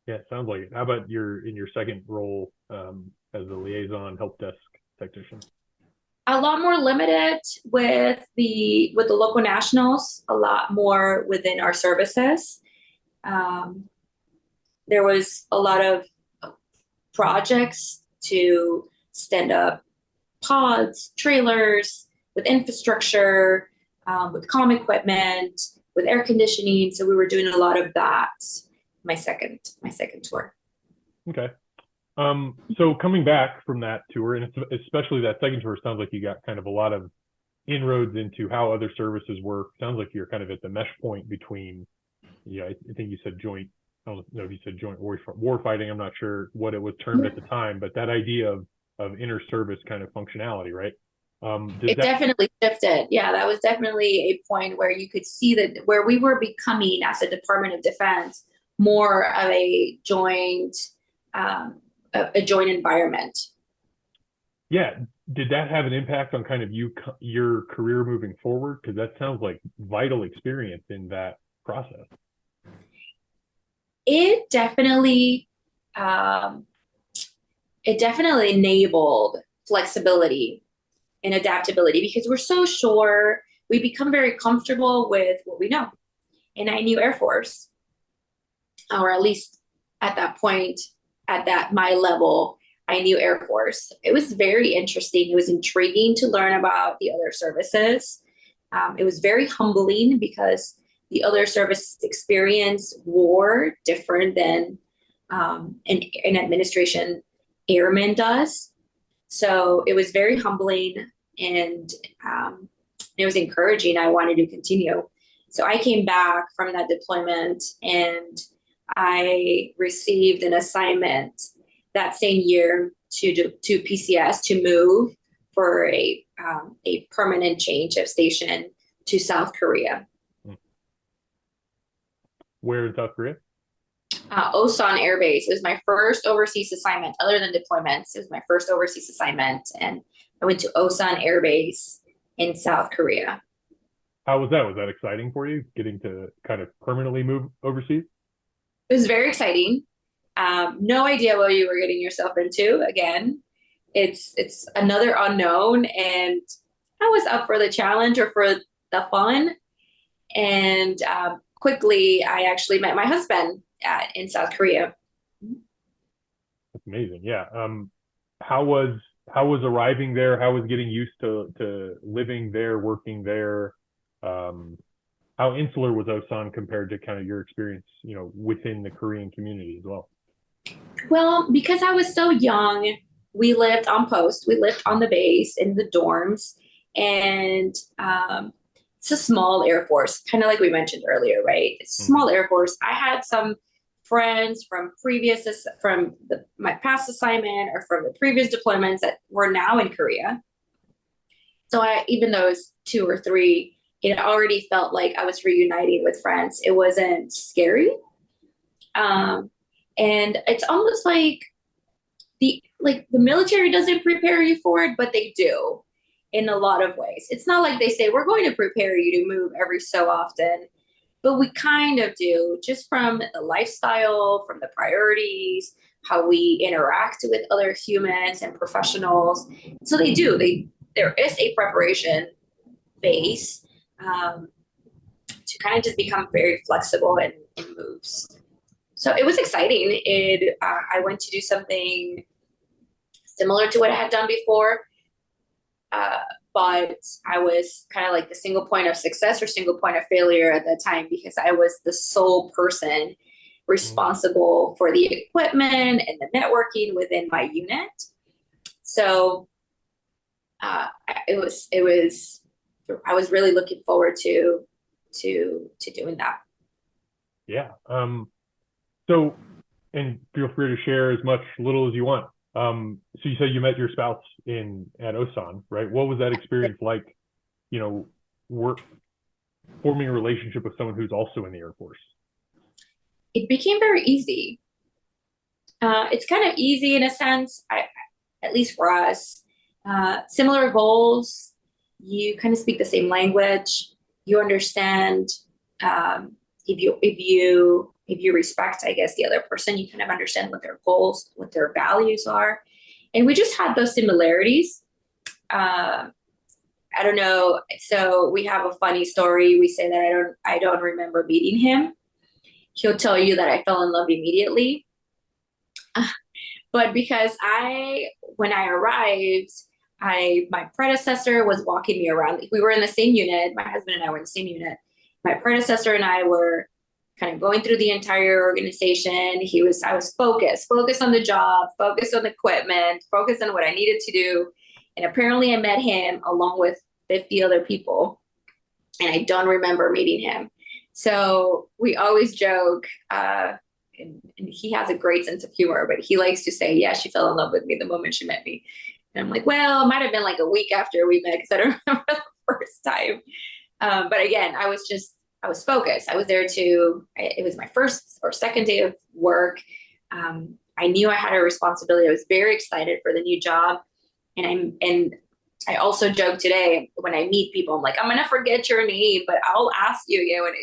Yeah, it sounds like it. How about in your second role as a liaison help desk technician? A lot more limited with the local nationals, a lot more within our services. Um, there was a lot of projects to stand up pods, trailers with infrastructure, with comm equipment, with air conditioning. So we were doing a lot of that. My second tour. Okay. So coming back from that tour, and especially that second tour, sounds like you got kind of a lot of inroads into how other services work. Sounds like you're kind of at the mesh point between, I think you said joint. I don't know if you said joint war fighting. I'm not sure what it was termed at the time, but that idea of inter-service kind of functionality, right? It definitely shifted. Yeah, that was definitely a point where you could see that where we were becoming as a Department of Defense more of um, a joint environment. Yeah. Did that have an impact on kind of your career moving forward? Because that sounds like vital experience in that process. It definitely um, it definitely enabled flexibility and adaptability because we're so sure we become very comfortable with what we know. And I knew Air Force, or at least at that point, at that my level, I knew Air Force. It was very interesting. It was intriguing to learn about the other services. It was very humbling because the other service experience war different than an administration airman does. So it was very humbling and it was encouraging. I wanted to continue. So I came back from that deployment and I received an assignment that same year to PCS to move for a permanent change of station to South Korea. Where in South Korea? Osan Air Base. It was my first overseas assignment, other than deployments. It was my first overseas assignment, and I went to Osan Air Base in South Korea. How was that? Was that exciting for you, getting to kind of permanently move overseas? It was very exciting. No idea what you were getting yourself into. Again, it's another unknown, and I was up for the challenge or for the fun. And quickly, I actually met my husband in South Korea. That's amazing. Yeah. How was arriving there? How was getting used to living there, working there? How insular was Osan compared to kind of your experience, within the Korean community as well? Well, because I was so young, we lived on post. We lived on the base in the dorms, and it's a small Air Force, kind of like we mentioned earlier, right? It's a small Air Force. I had some friends from my past assignment or from the previous deployments that were now in Korea. So even though it was 2 or 3, it already felt like I was reuniting with friends. It wasn't scary. And it's almost like the military doesn't prepare you for it, but they do in a lot of ways. It's not like they say, we're going to prepare you to move every so often, but we kind of do, just from the lifestyle, from the priorities, how we interact with other humans and professionals. So they do. There is a preparation phase to kind of just become very flexible in moves. So it was exciting. I went to do something similar to what I had done before. but I was kind of like the single point of success or single point of failure at that time because I was the sole person responsible for the equipment and the networking within my unit. So I was really looking forward to doing that. Yeah. So, and feel free to share as much, little as you want. So you said you met your spouse at Osan, right? What was that experience like? You know, work forming a relationship with someone who's also in the Air Force. It became very easy. It's kind of easy in a sense, at least for us. Similar goals. You kind of speak the same language. You understand. If you respect, I guess, the other person, you kind of understand what their goals, what their values are, and we just had those similarities. I don't know. So we have a funny story. We say that I don't remember meeting him. He'll tell you that I fell in love immediately. But because when I arrived, my predecessor was walking me around. We were in the same unit. My husband and I were in the same unit. My predecessor and I were kind of going through the entire organization. I was focused on the job, focused on the equipment, focused on what I needed to do. And apparently I met him along with 50 other people. And I don't remember meeting him. So we always joke, and he has a great sense of humor, but he likes to say, yeah, she fell in love with me the moment she met me. And I'm like, well, it might have been like a week after we met because I don't remember the first time. But again, I was focused. I was there it was my first or second day of work. I knew I had a responsibility. I was very excited for the new job. And I also joke today when I meet people, I'm like, I'm going to forget your name, but I'll ask you,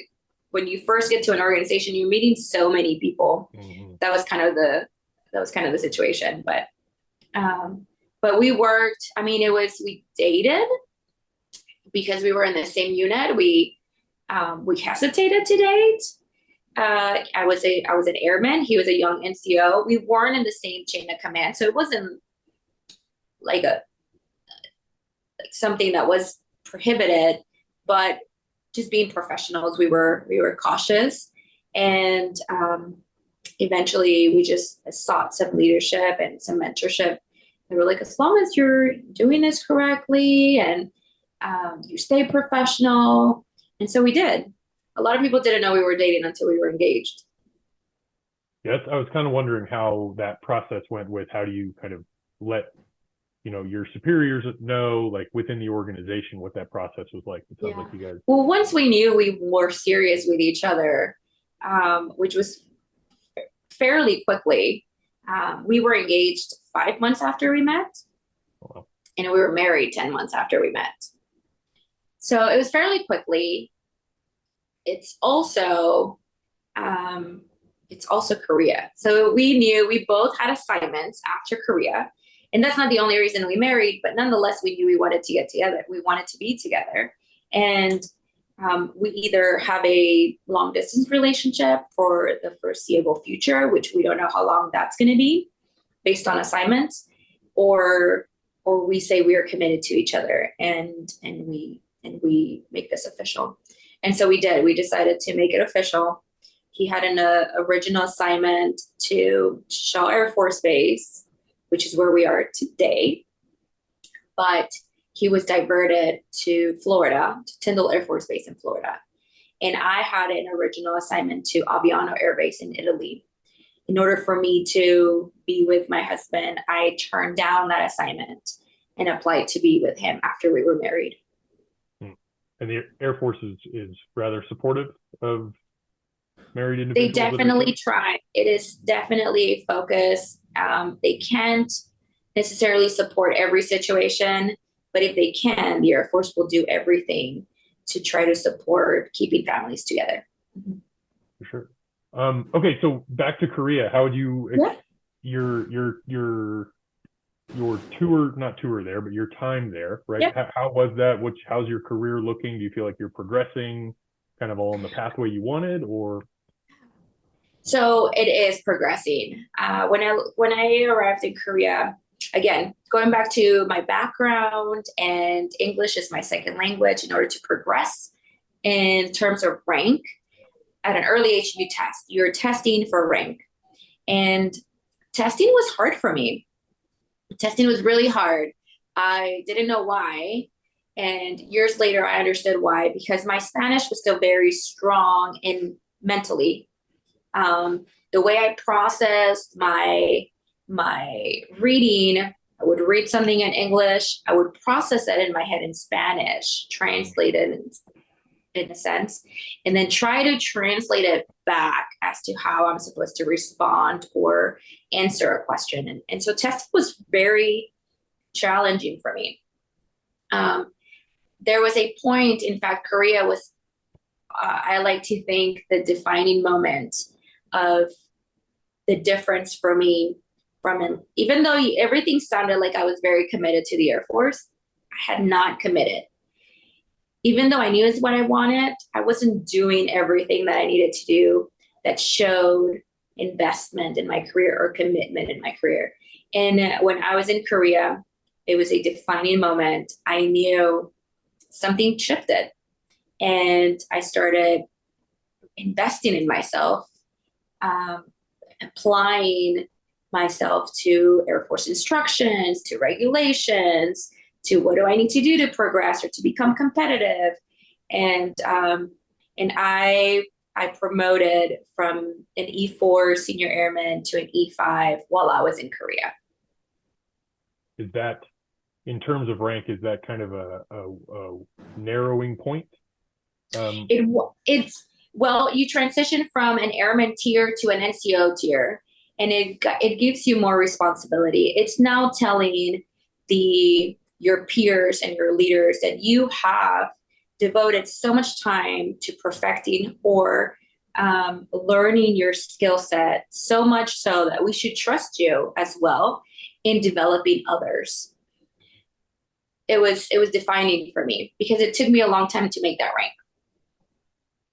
when you first get to an organization, you're meeting so many people. Mm-hmm. That was kind of the situation. But we worked, we dated because we were in the same unit. We hesitated to date. I was an airman. He was a young NCO. We weren't in the same chain of command. So it wasn't like something that was prohibited, but just being professionals, we were cautious, and eventually we just sought some leadership and some mentorship. They were like, as long as you're doing this correctly and you stay professional. And so we did. A lot of people didn't know we were dating until we were engaged. Yes, I was kind of wondering how that process went with how do you kind of let your superiors know, like within the organization, what that process was like. It sounds like you guys. Well, once we knew we were serious with each other, which was fairly quickly, we were engaged 5 months after we met. Wow. And we were married 10 months after we met. So it was fairly quickly. It's also Korea. So we knew we both had assignments after Korea. And that's not the only reason we married, but nonetheless, we knew we wanted to get together. We wanted to be together. And we either have a long distance relationship for the foreseeable future, which we don't know how long that's going to be based on assignments, or we say we are committed to each other and we make this official. And so we did. We decided to make it official. He had an original assignment to Shaw Air Force Base, which is where we are today. But he was diverted to Florida, to Tyndall Air Force Base in Florida. And I had an original assignment to Aviano Air Base in Italy. In order for me to be with my husband, I turned down that assignment and applied to be with him after we were married. And the Air Force is rather supportive of married individuals? They definitely try. It is definitely a focus. They can't necessarily support every situation, but if they can, the Air Force will do everything to try to support keeping families together. Mm-hmm. For sure. Okay, so back to Korea. How would you your tour, not tour there, but your time there, right? Yep. How was that? How's your career looking? Do you feel like you're progressing kind of all in the pathway you wanted, or? So it is progressing. When I arrived in Korea, again, going back to my background, and English is my second language, in order to progress in terms of rank, at an early age, you test. You're testing for rank. And testing was hard for me. Testing was really hard. I didn't know why. And years later, I understood why, because my Spanish was still very strong and mentally. The way I processed my reading, I would read something in English, I would process it in my head in Spanish, translate it in a sense, and then try to translate it back as to how I'm supposed to respond or answer a question. And so testing was very challenging for me. There was a point, in fact, Korea was, I like to think, the defining moment of the difference for me from even though everything sounded like I was very committed to the Air Force, I had not committed. Even though I knew it's what I wanted, I wasn't doing everything that I needed to do that showed investment in my career or commitment in my career. And when I was in Korea, it was a defining moment. I knew something shifted, and I started investing in myself, applying myself to Air Force instructions, to regulations, to what do I need to do to progress or to become competitive. And I promoted from an E4 senior airman to an E5 while I was in Korea. Is that, in terms of rank, is that kind of a narrowing point? It's, well, you transition from an airman tier to an NCO tier, and it gives you more responsibility. It's now telling your peers and your leaders that you have devoted so much time to perfecting or learning your skill set, so much so that we should trust you as well in developing others. It was defining for me, because it took me a long time to make that rank.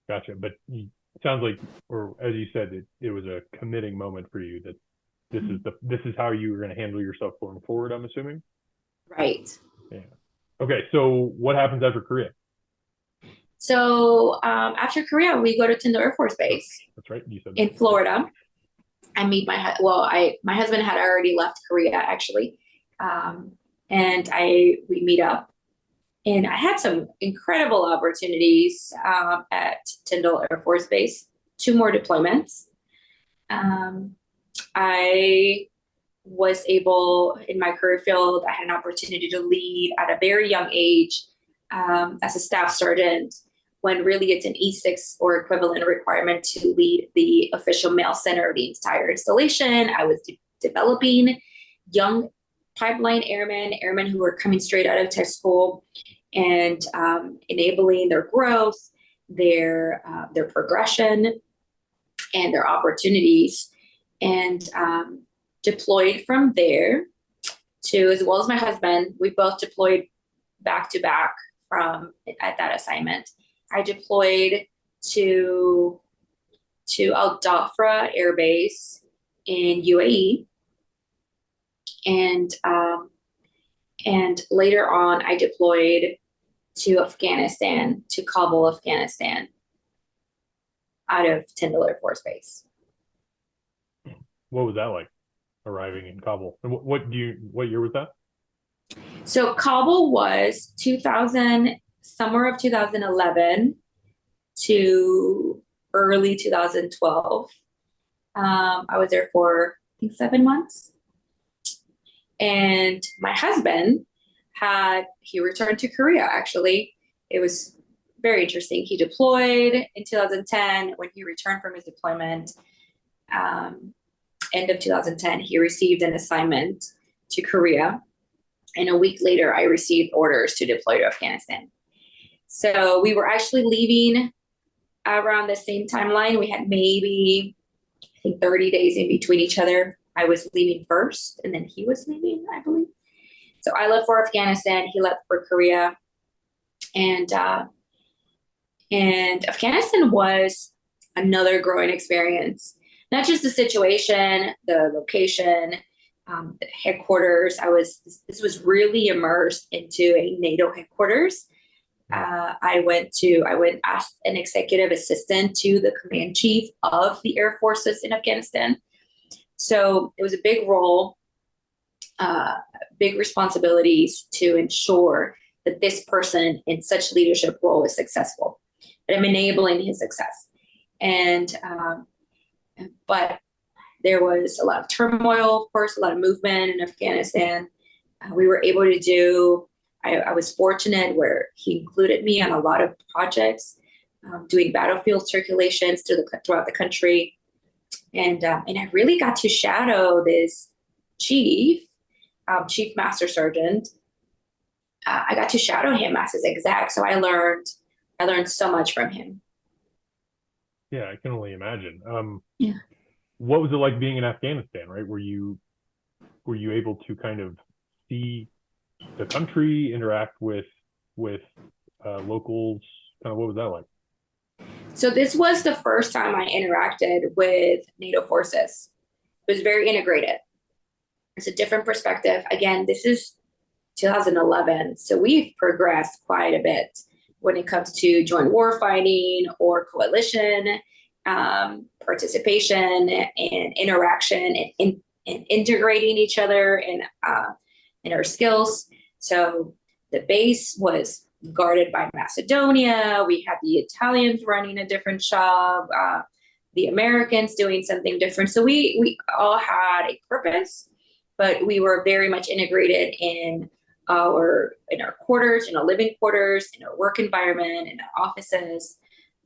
Gotcha. But it sounds like, or as you said, it was a committing moment for you, that this is how you were going to handle yourself going forward, I'm assuming. Right. Yeah. Okay. So what happens after Korea? So after Korea, we go to Tyndall Air Force Base. That's right. You said that. In Florida. I meet my husband had already left Korea, actually, and we meet up. And I had some incredible opportunities at Tyndall Air Force Base. 2 more deployments. I was able, in my career field, I had an opportunity to lead at a very young age as a staff sergeant, when really it's an E6 or equivalent requirement to lead the official mail center of the entire installation. I was developing young pipeline airmen who were coming straight out of tech school, and enabling their growth, their progression, and their opportunities, and deployed from there to, as well as my husband, we both deployed back to back at that assignment. I deployed to Al Dhafra Air Base in UAE, and later on I deployed to Afghanistan, to Kabul, Afghanistan, out of Tyndall Air Force Base. What was that like, arriving in Kabul? And what year was that? So Kabul was 2000, summer of 2011 to early 2012. I was there for, I think, 7 months. And my husband he returned to Korea, actually. It was very interesting. He deployed in 2010. When he returned from his deployment, end of 2010, he received an assignment to Korea. And a week later, I received orders to deploy to Afghanistan. So we were actually leaving around the same timeline. We had maybe, I think, 30 days in between each other. I was leaving first, and then he was leaving, I believe. So I left for Afghanistan. He left for Korea. And Afghanistan was another growing experience. Not just the situation, the location, the headquarters. This was really immersed into a NATO headquarters. I went as an executive assistant to the command chief of the air forces in Afghanistan. So it was a big role, big responsibilities to ensure that this person in such leadership role is successful, that I'm enabling his success. And but there was a lot of turmoil, of course, a lot of movement in Afghanistan. We were able to do, I was fortunate where he included me on a lot of projects, doing battlefield circulations throughout the country. And I really got to shadow this chief master sergeant. I got to shadow him as his exec. So I learned so much from him. Yeah, I can only imagine. Yeah. What was it like being in Afghanistan, right? Were you able to kind of see the country, interact with locals? Kind of what was that like? So this was the first time I interacted with NATO forces. It was very integrated. It's a different perspective. Again, this is 2011, so we've progressed quite a bit when it comes to joint warfighting or coalition participation and interaction and integrating each other and our skills. So the base was guarded by Macedonia. We had the Italians running a different job, the Americans doing something different. So we all had a purpose, but we were very much integrated in our quarters, in our living quarters, in our work environment, in our offices,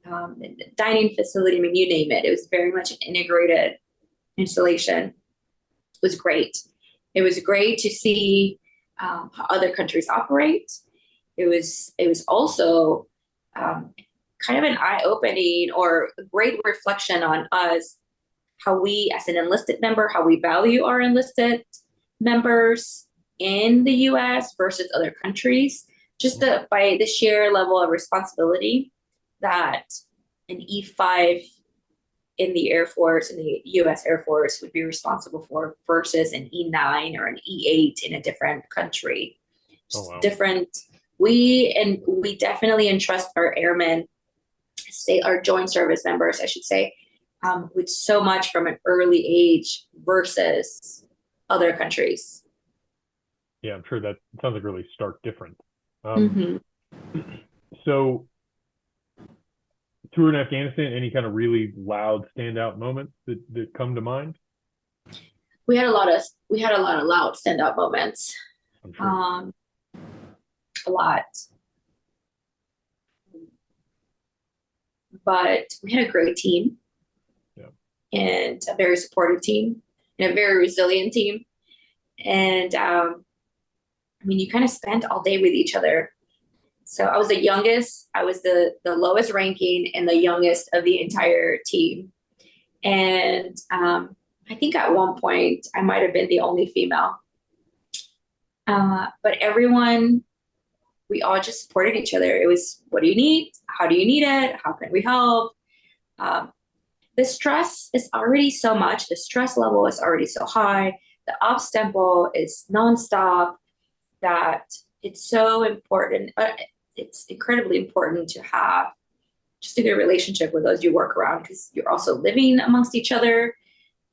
in the dining facility. I mean, you name it. It was very much an integrated installation. It was great. It was great to see how other countries operate. It was also kind of an eye-opening or a great reflection on us, how we as an enlisted member, how we value our enlisted members in the US versus other countries, just by the sheer level of responsibility that an E5 in the Air Force, in the US Air Force, would be responsible for versus an E9 or an E8 in a different country. Just different. We definitely entrust our airmen, our joint service members, I should say, with so much from an early age versus other countries. Yeah, I'm sure that sounds like really stark different. So through in Afghanistan, any kind of really loud standout moments that come to mind? We had a lot of loud standout moments. I'm sure. A lot. But we had a great team. Yeah. And a very supportive team and a very resilient team. And I mean, you kind of spent all day with each other. So I was the youngest. I was the lowest ranking and the youngest of the entire team. And I think at one point I might have been the only female. But everyone, we all just supported each other. It was, what do you need? How do you need it? How can we help? The stress is already so much. The stress level is already so high. The ops tempo is nonstop. That it's so important. It's incredibly important to have just a good relationship with those you work around, because you're also living amongst each other.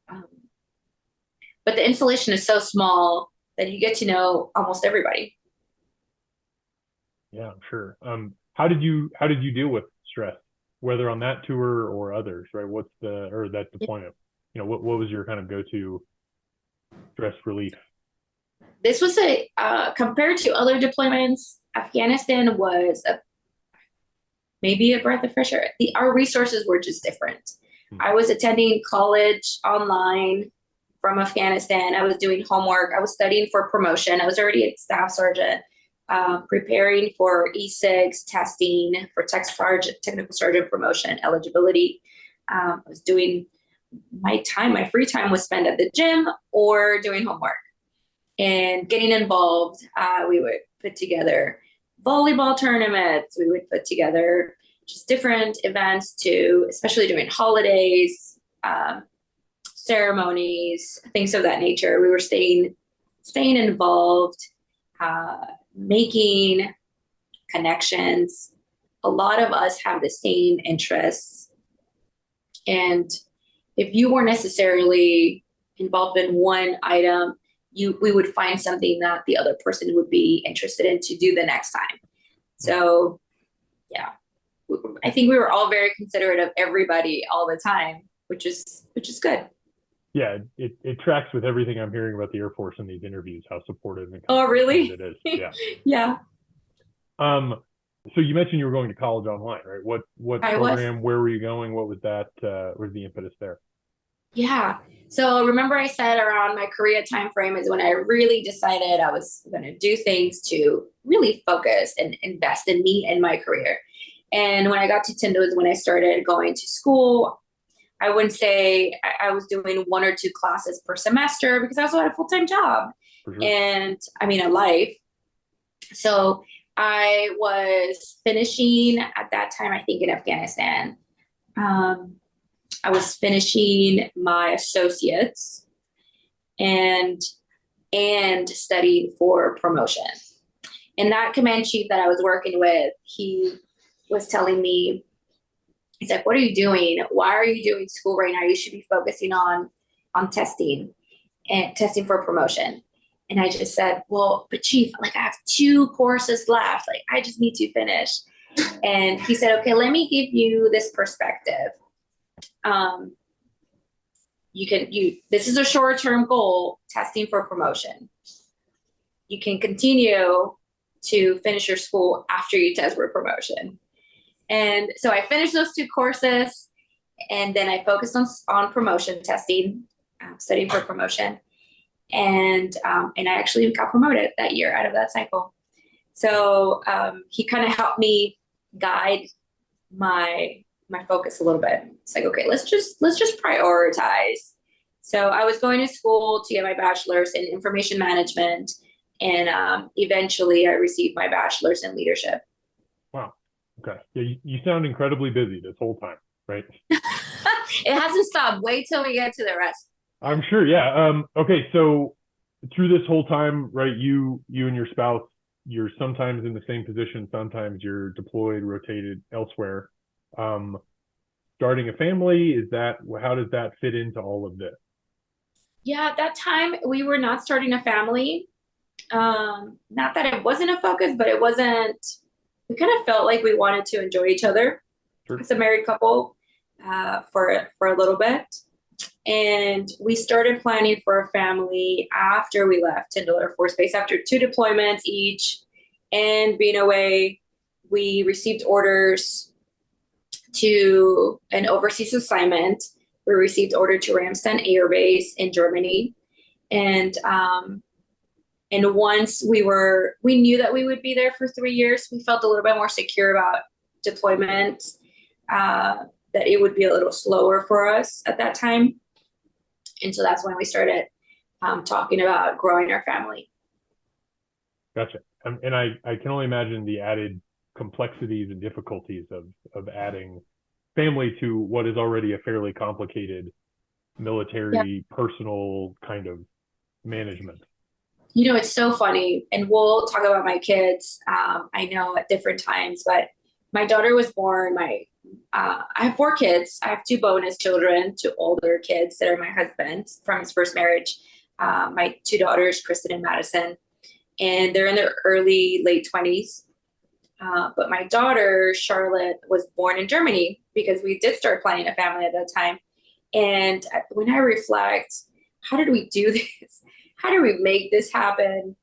But the installation is so small that you get to know almost everybody. Yeah, I'm sure. How did you deal with stress, whether on that tour or others, right? That deployment? What was your kind of go-to stress relief? This was compared to other deployments, Afghanistan was maybe a breath of fresh air. Our resources were just different. I was attending college online from Afghanistan. I was doing homework. I was studying for promotion. I was already a staff sergeant, preparing for E6 testing for technical sergeant promotion eligibility. I was doing my free time was spent at the gym or doing homework. And getting involved, we would put together volleyball tournaments. We would put together just different events too, especially during holidays. ceremonies, things of that nature. We were staying involved, making connections. A lot of us have the same interests. And if you weren't necessarily involved in one item, we would find something that the other person would be interested in to do the next time. So yeah, I think we were all very considerate of everybody all the time, which is good. Yeah, it tracks with everything I'm hearing about the Air Force in these interviews, how supportive and Oh, really? it is. Yeah. Yeah. So you mentioned you were going to college online, right? What I program, was. where were you going? What was that, what was the impetus there? Yeah. So remember I said around my Korea time frame is when I really decided I was going to do things to really focus and invest in me and my career. And when I got to Tindo is when I started going to school. I wouldn't say I was doing one or two classes per semester because I also had a full-time job For sure. and I mean a life. So I was finishing at that time, I think in Afghanistan. I was finishing my associates and studying for promotion. And that command chief that I was working with, he was telling me, he's like, what are you doing? Why are you doing school right now? You should be focusing on testing and testing for promotion. And I just said, well, but chief, like I have 2 courses left. Like I just need to finish. And he said, okay, let me give you this perspective. This is a short-term goal, testing for promotion. You can continue to finish your school after you test for promotion. And so I finished those 2 courses and then I focused on promotion testing, studying for promotion. And I actually got promoted that year out of that cycle. So he kind of helped me guide my focus a little bit. It's like, okay, let's just prioritize. So I was going to school to get my bachelor's in information management, and eventually I received my bachelor's in leadership. Wow. Okay. Yeah, you sound incredibly busy this whole time, right? It hasn't stopped. Wait till we get to the rest. I'm sure. Yeah. Okay. So through this whole time, right, you and your spouse, you're sometimes in the same position, sometimes you're deployed, rotated elsewhere. Starting a family, how does that fit into all of this? Yeah, at that time we were not starting a family. Not that it wasn't a focus, but it wasn't. We kind of felt like we wanted to enjoy each other Sure. as a married couple for a little bit. And we started planning for a family after we left Tyndall Air Force Base, after 2 deployments each and being away. We received orders to an overseas assignment. We received order to Ramstein Air Base in Germany. And once we knew that we would be there for 3 years, we felt a little bit more secure about deployment, that it would be a little slower for us at that time. And so that's when we started talking about growing our family. Gotcha. And I can only imagine the added complexities and difficulties of adding family to what is already a fairly complicated military, personal kind of management. You know, it's so funny, and we'll talk about my kids, I know at different times, but my daughter was born, I have 4 kids. I have 2 bonus children, 2 older kids that are my husband's from his first marriage. My 2 daughters, Kristen and Madison, and they're in their late 20s. But my daughter, Charlotte, was born in Germany because we did start planning a family at that time. And when I reflect, how did we do this? How do we make this happen?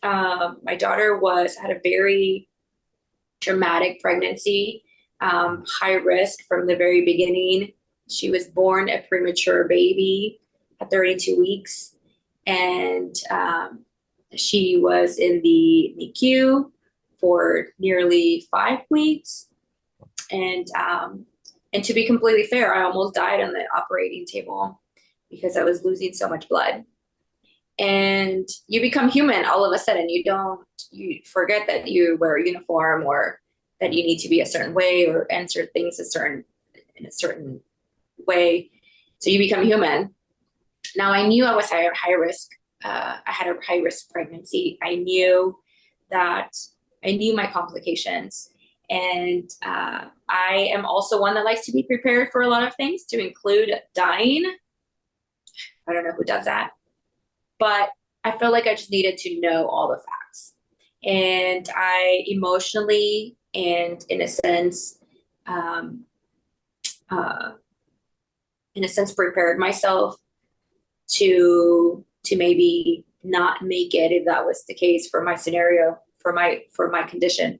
My daughter had a very traumatic pregnancy, high risk from the very beginning. She was born a premature baby at 32 weeks. And she was in the NICU for nearly 5 weeks. And to be completely fair, I almost died on the operating table because I was losing so much blood. And you become human all of a sudden. You forget that you wear a uniform or that you need to be a certain way or answer things in a certain way. So you become human. Now I knew I was high risk. I had a high risk pregnancy. I knew that I knew my complications. And I am also one that likes to be prepared for a lot of things, to include dying. I don't know who does that, but I felt like I just needed to know all the facts. And I emotionally and um, uh, in a sense, prepared myself to maybe not make it if that was the case for my scenario, for my condition.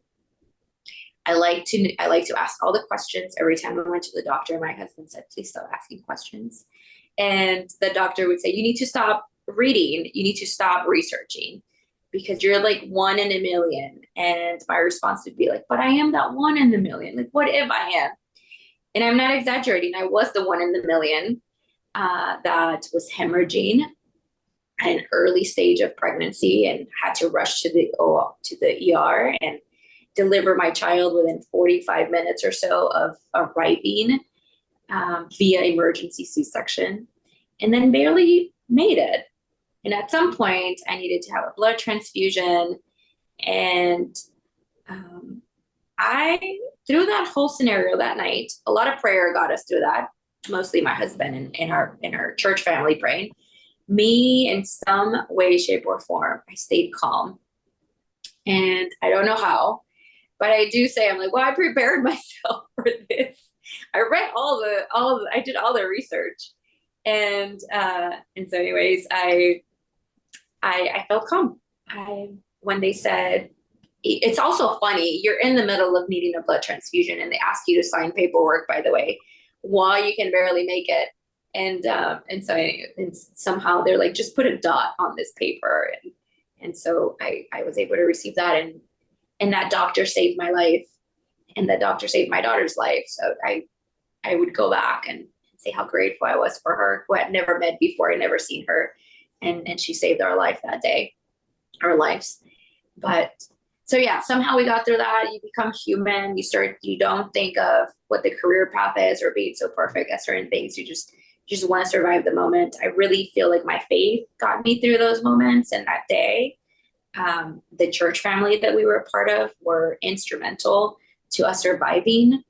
I like to ask all the questions every time I went to the doctor. My husband said, please stop asking questions. And the doctor would say, you need to stop reading, you need to stop researching, because you're like one in a million. And my response would be like, but I am that one in the million. Like, what if I am? And I'm not exaggerating. I was the one in the million that was hemorrhaging at an early stage of pregnancy and had to rush to the ER and deliver my child within 45 minutes or so of arriving via emergency C-section, and then barely made it. And at some point, I needed to have a blood transfusion. And through that whole scenario that night, a lot of prayer got us through that. Mostly my husband and in our church family praying. Me, in some way, shape, or form, I stayed calm. And I don't know how, but I do say, I'm like, well, I prepared myself for this. I read I did all the research. And so anyways, I felt calm. When they said, it's also funny, you're in the middle of needing a blood transfusion and they ask you to sign paperwork, by the way, while you can barely make it. And so and somehow they're like, just put a dot on this paper. And so I was able to receive that, and that doctor saved my life, and that doctor saved my daughter's life. So I would go back and say how grateful I was for her, who I'd never met before. I'd never seen her. And she saved our life that day, our lives. But so yeah, somehow we got through that. You become human. You don't think of what the career path is or being so perfect at certain things. You just want to survive the moment. I really feel like my faith got me through those moments. And that day, the church family that we were a part of were instrumental to us surviving.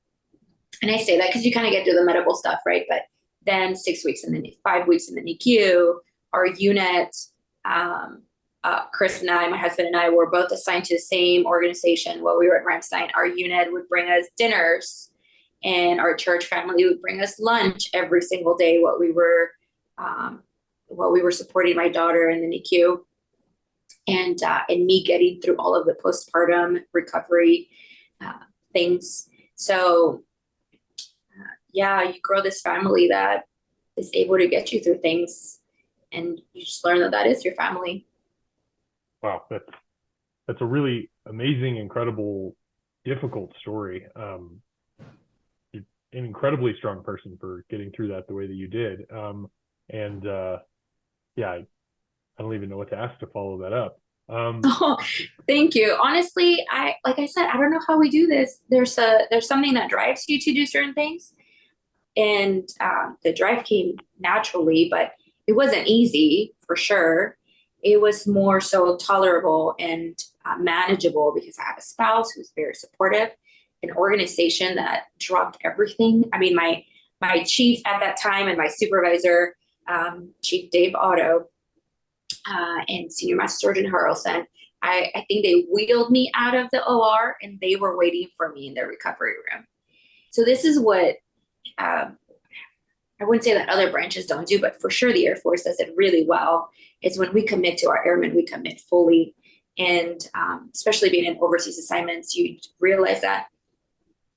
And I say that because you kind of get through the medical stuff, right? But then 5 weeks in the NICU, our unit, Chris and I, my husband and I, were both assigned to the same organization while we were at Ramstein. Our unit would bring us dinners, and our church family would bring us lunch every single day while we were supporting my daughter in the NICU, and me getting through all of the postpartum recovery things. So yeah, you grow this family that is able to get you through things, and you just learn that is your family. Wow, that's a really amazing, incredible, difficult story. You're an incredibly strong person for getting through that the way that you did. Yeah, I don't even know what to ask to follow that up. Oh, thank you. Honestly, like I said, I don't know how we do this. There's something that drives you to do certain things, and the drive came naturally, but it wasn't easy for sure. It was more so tolerable and manageable because I have a spouse who's very supportive, an organization that dropped everything. I mean, my chief at that time and my supervisor, Chief Dave Otto, and Senior Master Sergeant Harrelson, I think they wheeled me out of the OR, and they were waiting for me in the recovery room. So this is what I wouldn't say that other branches don't do, but for sure the Air Force does it really well. Is when we commit to our airmen, we commit fully. And especially being in overseas assignments, you realize that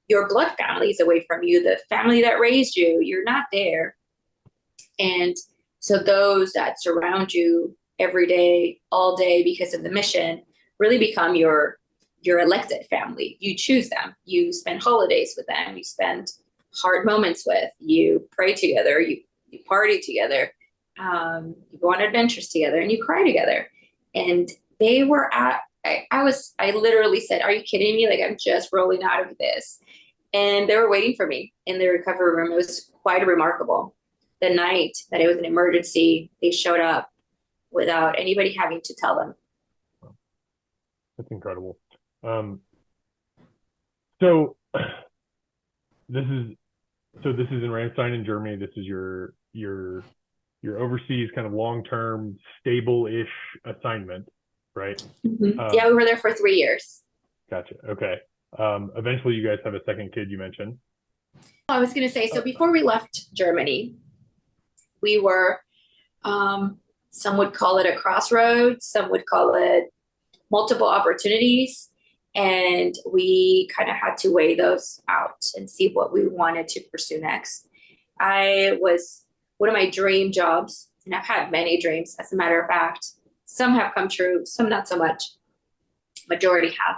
your blood family is away from you. The family that raised you, you're not there. And so those that surround you every day, all day, because of the mission, really become your elected family. You choose them. You spend holidays with them. You spend hard moments with. You pray together. You party together. You go on adventures together, and you cry together. And they were I literally said, are you kidding me? Like, I'm just rolling out of this. And they were waiting for me in the recovery room. It was quite remarkable. the night that it was an emergency, they showed up without anybody having to tell them. That's incredible. So this is in Ramstein in Germany. This is your overseas kind of long-term stable-ish assignment, right? Yeah, we were there for 3 years. Gotcha. Okay. Eventually you guys have a second kid, you mentioned. I was going to say, so before we left Germany, we were, some would call it a crossroads, some would call it multiple opportunities. And we kind of had to weigh those out and see what we wanted to pursue next. One of my dream jobs, and I've had many dreams, as a matter of fact, some have come true, some not so much, majority have.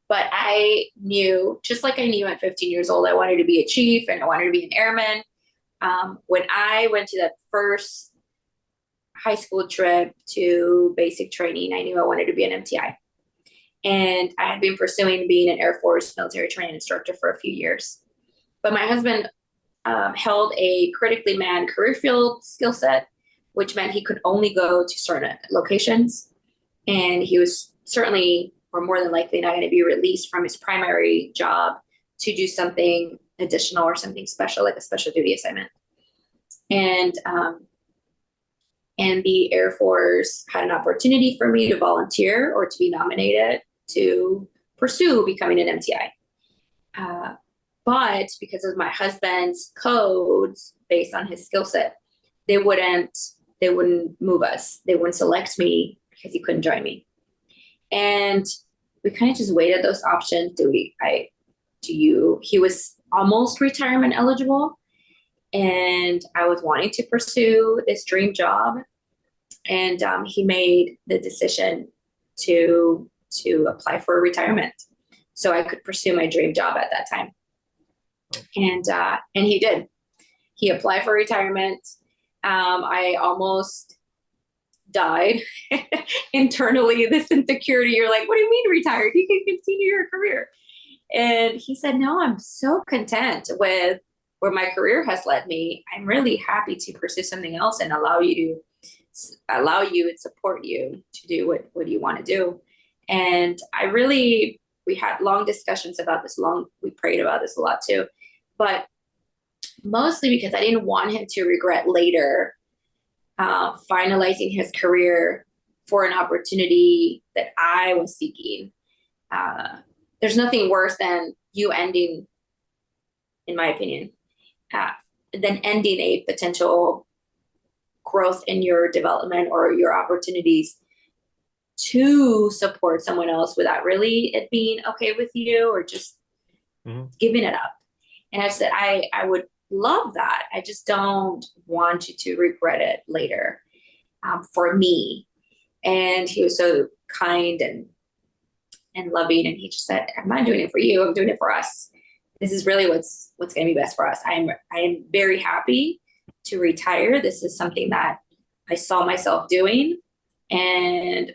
But I knew, just like I knew at 15 years old, I wanted to be a chief and I wanted to be an airman. When I went to that first high school trip to basic training, I knew I wanted to be an MTI. And I had been pursuing being an Air Force military training instructor for a few years. But my husband held a critically manned career field skill set, which meant he could only go to certain locations. And he was certainly, or more than likely, not going to be released from his primary job to do something additional or something special, like a special duty assignment. And the Air Force had an opportunity for me to volunteer or to be nominated to pursue becoming an MTI. But because of my husband's codes based on his skill set, they wouldn't move us. They wouldn't select me because he couldn't join me. And we kind of just waited those options. He was almost retirement eligible, and I was wanting to pursue this dream job. And he made the decision to apply for retirement so I could pursue my dream job at that time. And he did. He applied for retirement. I almost died internally, this insecurity. You're like, what do you mean retired? You can continue your career. And he said, no, I'm so content with where my career has led me. I'm really happy to pursue something else and allow you and support you to do what you want to do. And we had long discussions about this, we prayed about this a lot too, but mostly because I didn't want him to regret later finalizing his career for an opportunity that I was seeking. There's nothing worse than you ending, in my opinion, than ending a potential growth in your development or your opportunities to support someone else without really it being okay with you, or just giving it up. And I said, I would love that. I just don't want you to regret it later, for me. And he was so kind and loving. And he just said, I'm not doing it for you. I'm doing it for us. This is really what's going to be best for us. I am very happy to retire. This is something that I saw myself doing, and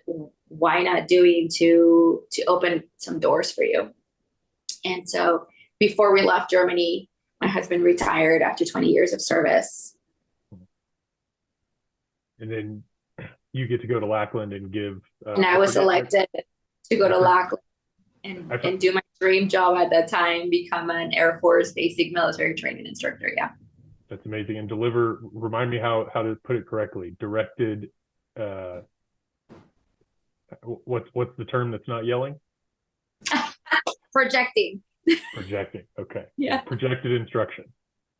why not doing to open some doors for you. And so before we left Germany, my husband retired after 20 years of service. And then you get to go to Lackland and give. And I was selected to go to Lackland and do my dream job at that time, become an Air Force basic military training instructor. Yeah. That's amazing. And remind me how to put it correctly. Directed, what's the term that's not yelling? Projecting. Projecting. Okay. Yeah. Projected instruction.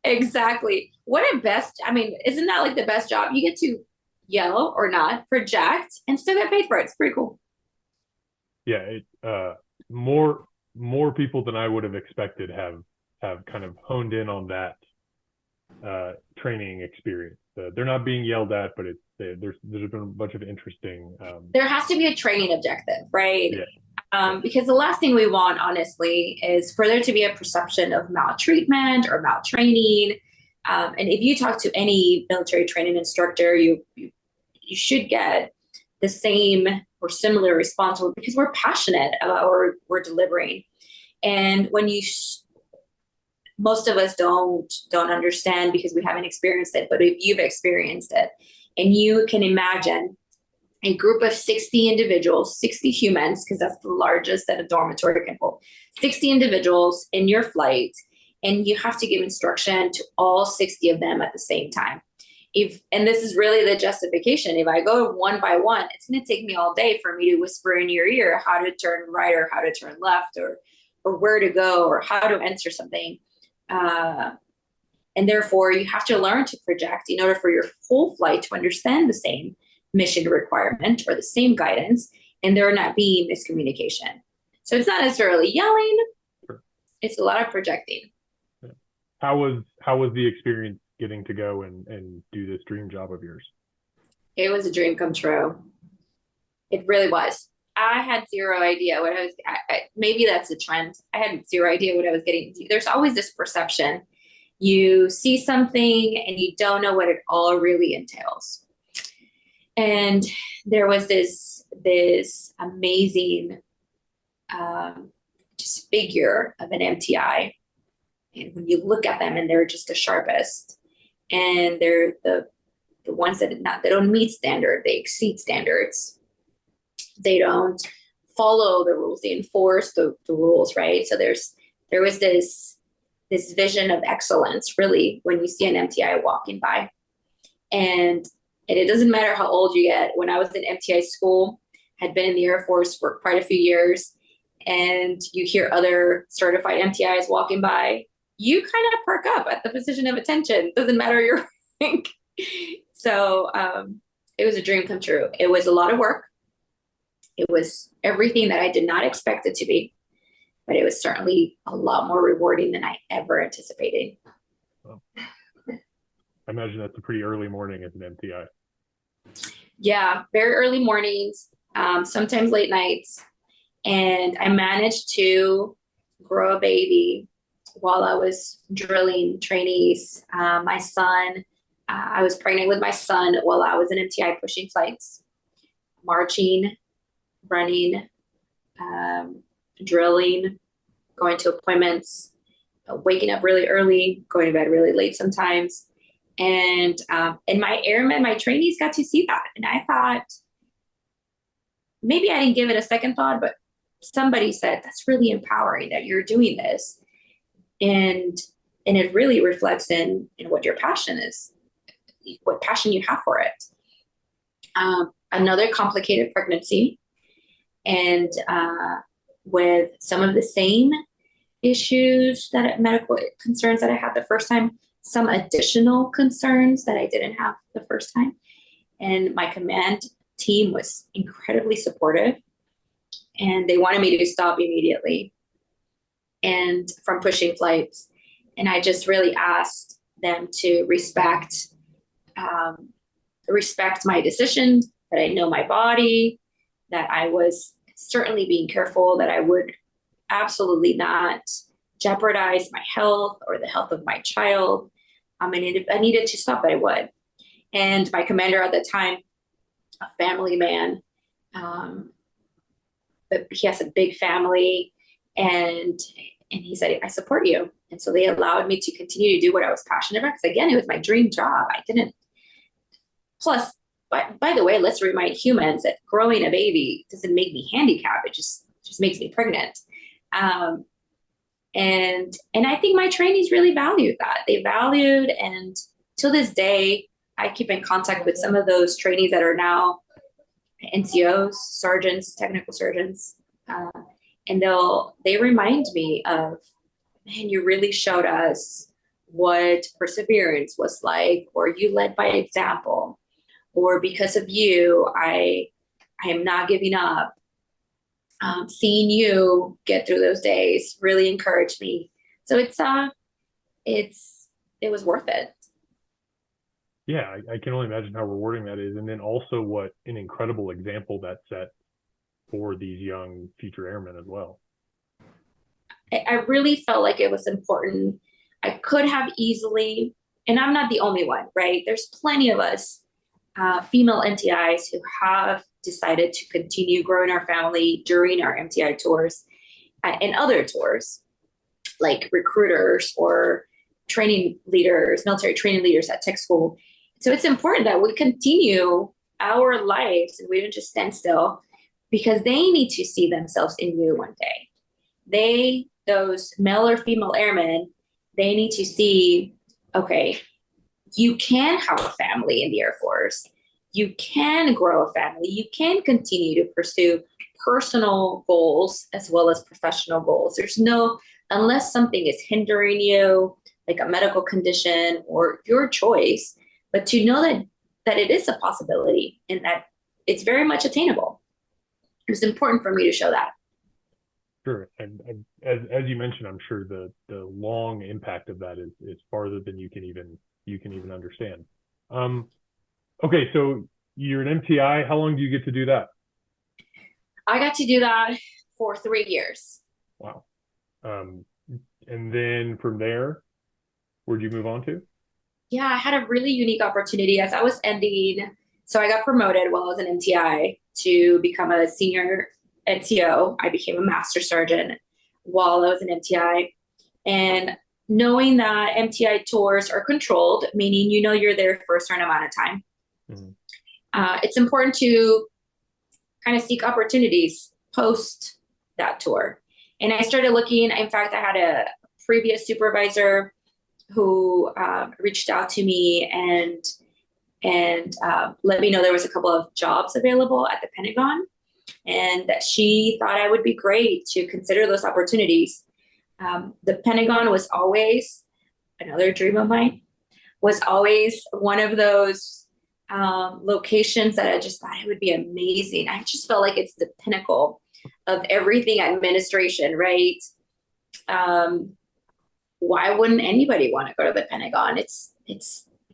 Exactly. Isn't that like the best job? You get to yell or not, project, and still get paid for it. It's pretty cool. Yeah. More people than I would have expected have kind of honed in on that training experience. They're not being yelled at, but there's been a bunch of interesting. There has to be a training objective, right? Yeah. Because the last thing we want, honestly, is for there to be a perception of maltreatment or maltraining. And if you talk to any military training instructor, you should get the same or similar response, because we're passionate about what we're delivering. And when most of us don't understand because we haven't experienced it. But if you've experienced it, and you can imagine a group of 60 individuals, 60 humans, because that's the largest that a dormitory can hold, 60 individuals in your flight, and you have to give instruction to all 60 of them at the same time. And this is really the justification. If I go one by one, it's going to take me all day for me to whisper in your ear how to turn right or how to turn left or where to go or how to answer something. And therefore, you have to learn to project in order for your whole flight to understand the same mission requirement or the same guidance, and there not be miscommunication. So it's not necessarily yelling; it's a lot of projecting. How was the experience getting to go and do this dream job of yours? It was a dream come true. It really was. I had zero idea what I was. Maybe that's a trend. I had zero idea what I was getting into. There's always this perception. You see something and you don't know what it all really entails. And there was this amazing just figure of an MTI. And when you look at them, and they're just the sharpest, and they're the ones that they don't meet standard, they exceed standards. They don't follow the rules, they enforce the rules, right? So there was this vision of excellence, really, when you see an MTI walking by. And it doesn't matter how old you get. When I was in MTI school, had been in the Air Force for quite a few years, and you hear other certified MTIs walking by, you kind of perk up at the position of attention. Doesn't matter your rank. So it was a dream come true. It was a lot of work. It was everything that I did not expect it to be, but it was certainly a lot more rewarding than I ever anticipated. Well, I imagine that's a pretty early morning as an MTI. Yeah, very early mornings, sometimes late nights. And I managed to grow a baby while I was drilling trainees. My son, I was pregnant with my son while I was in MTI pushing flights, marching, running, drilling, going to appointments, waking up really early, going to bed really late sometimes. And my airmen, my trainees got to see that. And I thought, maybe I didn't give it a second thought, but somebody said, that's really empowering that you're doing this. And it really reflects in what your passion is, what passion you have for it. Another complicated pregnancy, and with some of the same issues medical concerns that I had the first time, some additional concerns that I didn't have the first time. And my command team was incredibly supportive, and they wanted me to stop immediately and from pushing flights. And I just really asked them to respect my decision, that I know my body, that I was certainly being careful, that I would absolutely not jeopardize my health or the health of my child. I needed to stop, but I would. And my commander at the time, a family man, but he has a big family, and he said, I support you. And so they allowed me to continue to do what I was passionate about, because again, it was my dream job. Plus, by the way, let's remind humans that growing a baby doesn't make me handicapped. It just makes me pregnant. And I think my trainees really valued that. They valued, and to this day, I keep in contact with some of those trainees that are now NCOs, sergeants, technical surgeons. And they remind me of, man, you really showed us what perseverance was like, or you led by example, or because of you, I am not giving up. Seeing you get through those days really encouraged me. So it was worth it. Yeah, I can only imagine how rewarding that is. And then also what an incredible example that set for these young future airmen as well. I really felt like it was important. I could have easily, and I'm not the only one, right? There's plenty of us, female MTIs, who have decided to continue growing our family during our MTI tours and other tours. like recruiters or training leaders, military training leaders at tech school. So it's important that we continue our lives and we don't just stand still, because they need to see themselves in you one day. Those male or female airmen, they need to see, okay, you can have a family in the Air Force. You can grow a family. You can continue to pursue personal goals as well as professional goals. Unless something is hindering you, like a medical condition or your choice, but to know that it is a possibility and that it's very much attainable. It was important for me to show that. Sure. And as you mentioned, I'm sure the long impact of that is farther than you can even understand. Okay, so you're an MTI. How long do you get to do that? I got to do that for 3 years. Wow. And then from there, where'd you move on to? Yeah, I had a really unique opportunity as I was ending. So I got promoted while I was an MTI to become a senior NCO. I became a master sergeant while I was an MTI. And knowing that MTI tours are controlled, meaning you're there for a certain amount of time, it's important to kind of seek opportunities post that tour. And I started looking. In fact, I had a previous supervisor who reached out to me and let me know there was a couple of jobs available at the Pentagon, and that she thought I would be great to consider those opportunities. The Pentagon was always another dream of mine, was always one of those locations that I just thought it would be amazing. I just felt like it's the pinnacle of everything administration, right? Why wouldn't anybody want to go to the Pentagon? It's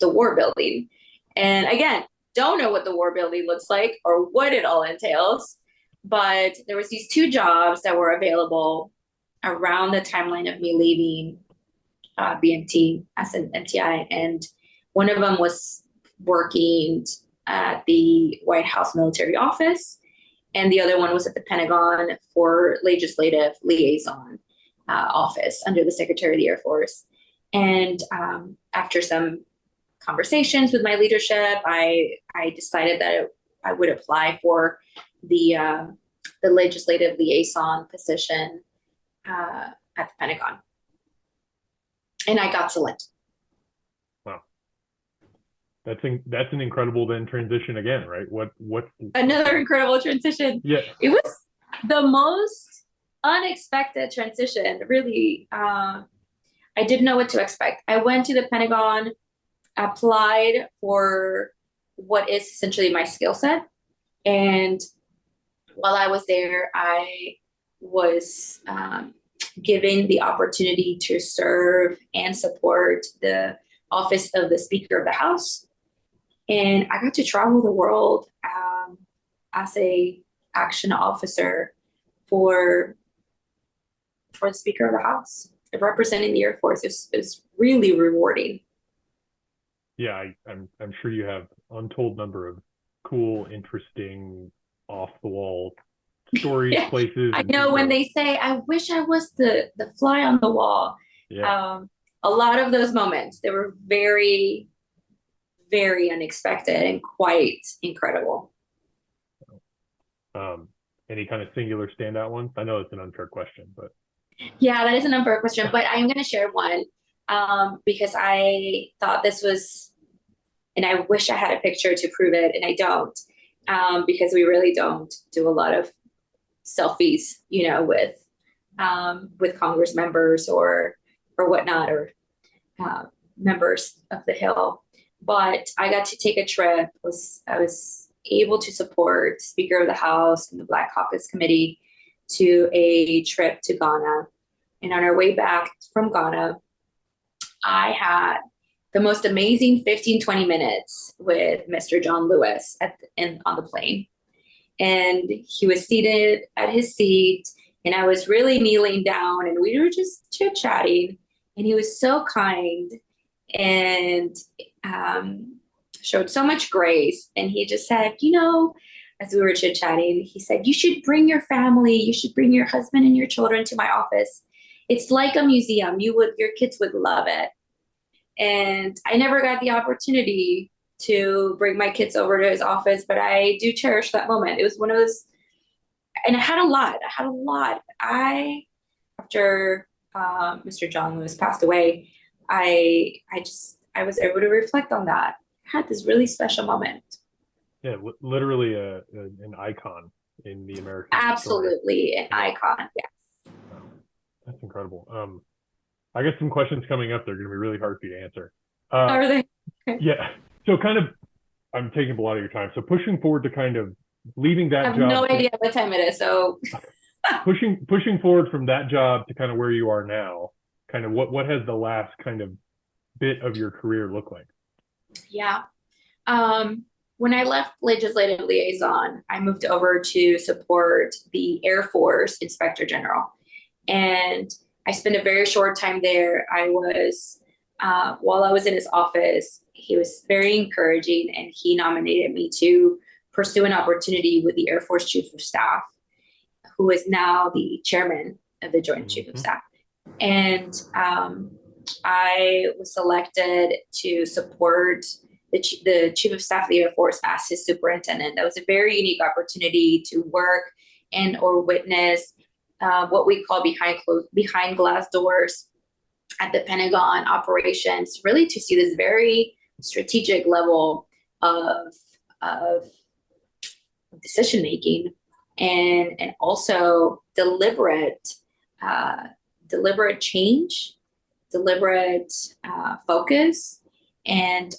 the war building. And again, don't know what the war building looks like or what it all entails, but there was these 2 jobs that were available around the timeline of me leaving BMT as an MTI. And one of them was working at the White House military office, and the other one was at the Pentagon for legislative liaison office under the Secretary of the Air Force. And after some conversations with my leadership, I decided that I would apply for the legislative liaison position at the Pentagon, and I got selected. Wow, that's an incredible then transition again, right? What Another incredible transition. Yeah, it was the most unexpected transition. Really, I didn't know what to expect. I went to the Pentagon, applied for what is essentially my skill set, and while I was there, I was given the opportunity to serve and support the office of the Speaker of the House. And I got to travel the world as a action officer for the Speaker of the House, representing the Air Force. Is really rewarding. Yeah, I'm sure you have untold number of cool, interesting, off the wall stories, Yeah. places. I know when they say, I wish I was the fly on the wall. Yeah. A lot of those moments, they were very, very unexpected and quite incredible. Any kind of singular standout ones? I know it's an unfair question, but. Yeah, that is an unfair question, but I'm going to share one because I thought this was, and I wish I had a picture to prove it, and I don't, because we really don't do a lot of selfies, with Congress members or whatnot, or members of the Hill. But I got to take a trip. I was able to support Speaker of the House and the Black Caucus Committee to a trip to Ghana. And on our way back from Ghana, I had the most amazing 15-20 minutes with Mr. John Lewis on the plane. And he was seated at his seat, and I was really kneeling down, and we were just chit-chatting. And he was so kind and showed so much grace. And he just said, as we were chit-chatting, he said, you should bring your family, you should bring your husband and your children to my office. It's like a museum. Your kids would love it. And I never got the opportunity to bring my kids over to his office, but I do cherish that moment. It was one of those, and I had a lot. I had a lot. After Mr. John Lewis passed away, I was able to reflect on that. I had this really special moment. Yeah, literally an icon in the American story. Absolutely an icon. Yeah. Wow, that's incredible. I got some questions coming up. They're going to be really hard for you to answer. Are they? Okay. Yeah. So kind of, I'm taking up a lot of your time. So pushing forward to kind of leaving I that have job. no idea what time it is. So pushing forward from that job to kind of where you are now, kind of what has the last kind of bit of your career look like? yeah. When I left legislative liaison, I moved over to support the Air Force Inspector General. And I spent a very short time there. While I was in his office, he was very encouraging and he nominated me to pursue an opportunity with the Air Force Chief of Staff, who is now the chairman of the Joint Chief of Staff. And I was selected to support the Chief of Staff of the Air Force as his superintendent. That was a very unique opportunity to work and or witness what we call behind glass doors at the Pentagon operations, really to see this very strategic level of decision making and also deliberate change, deliberate focus, and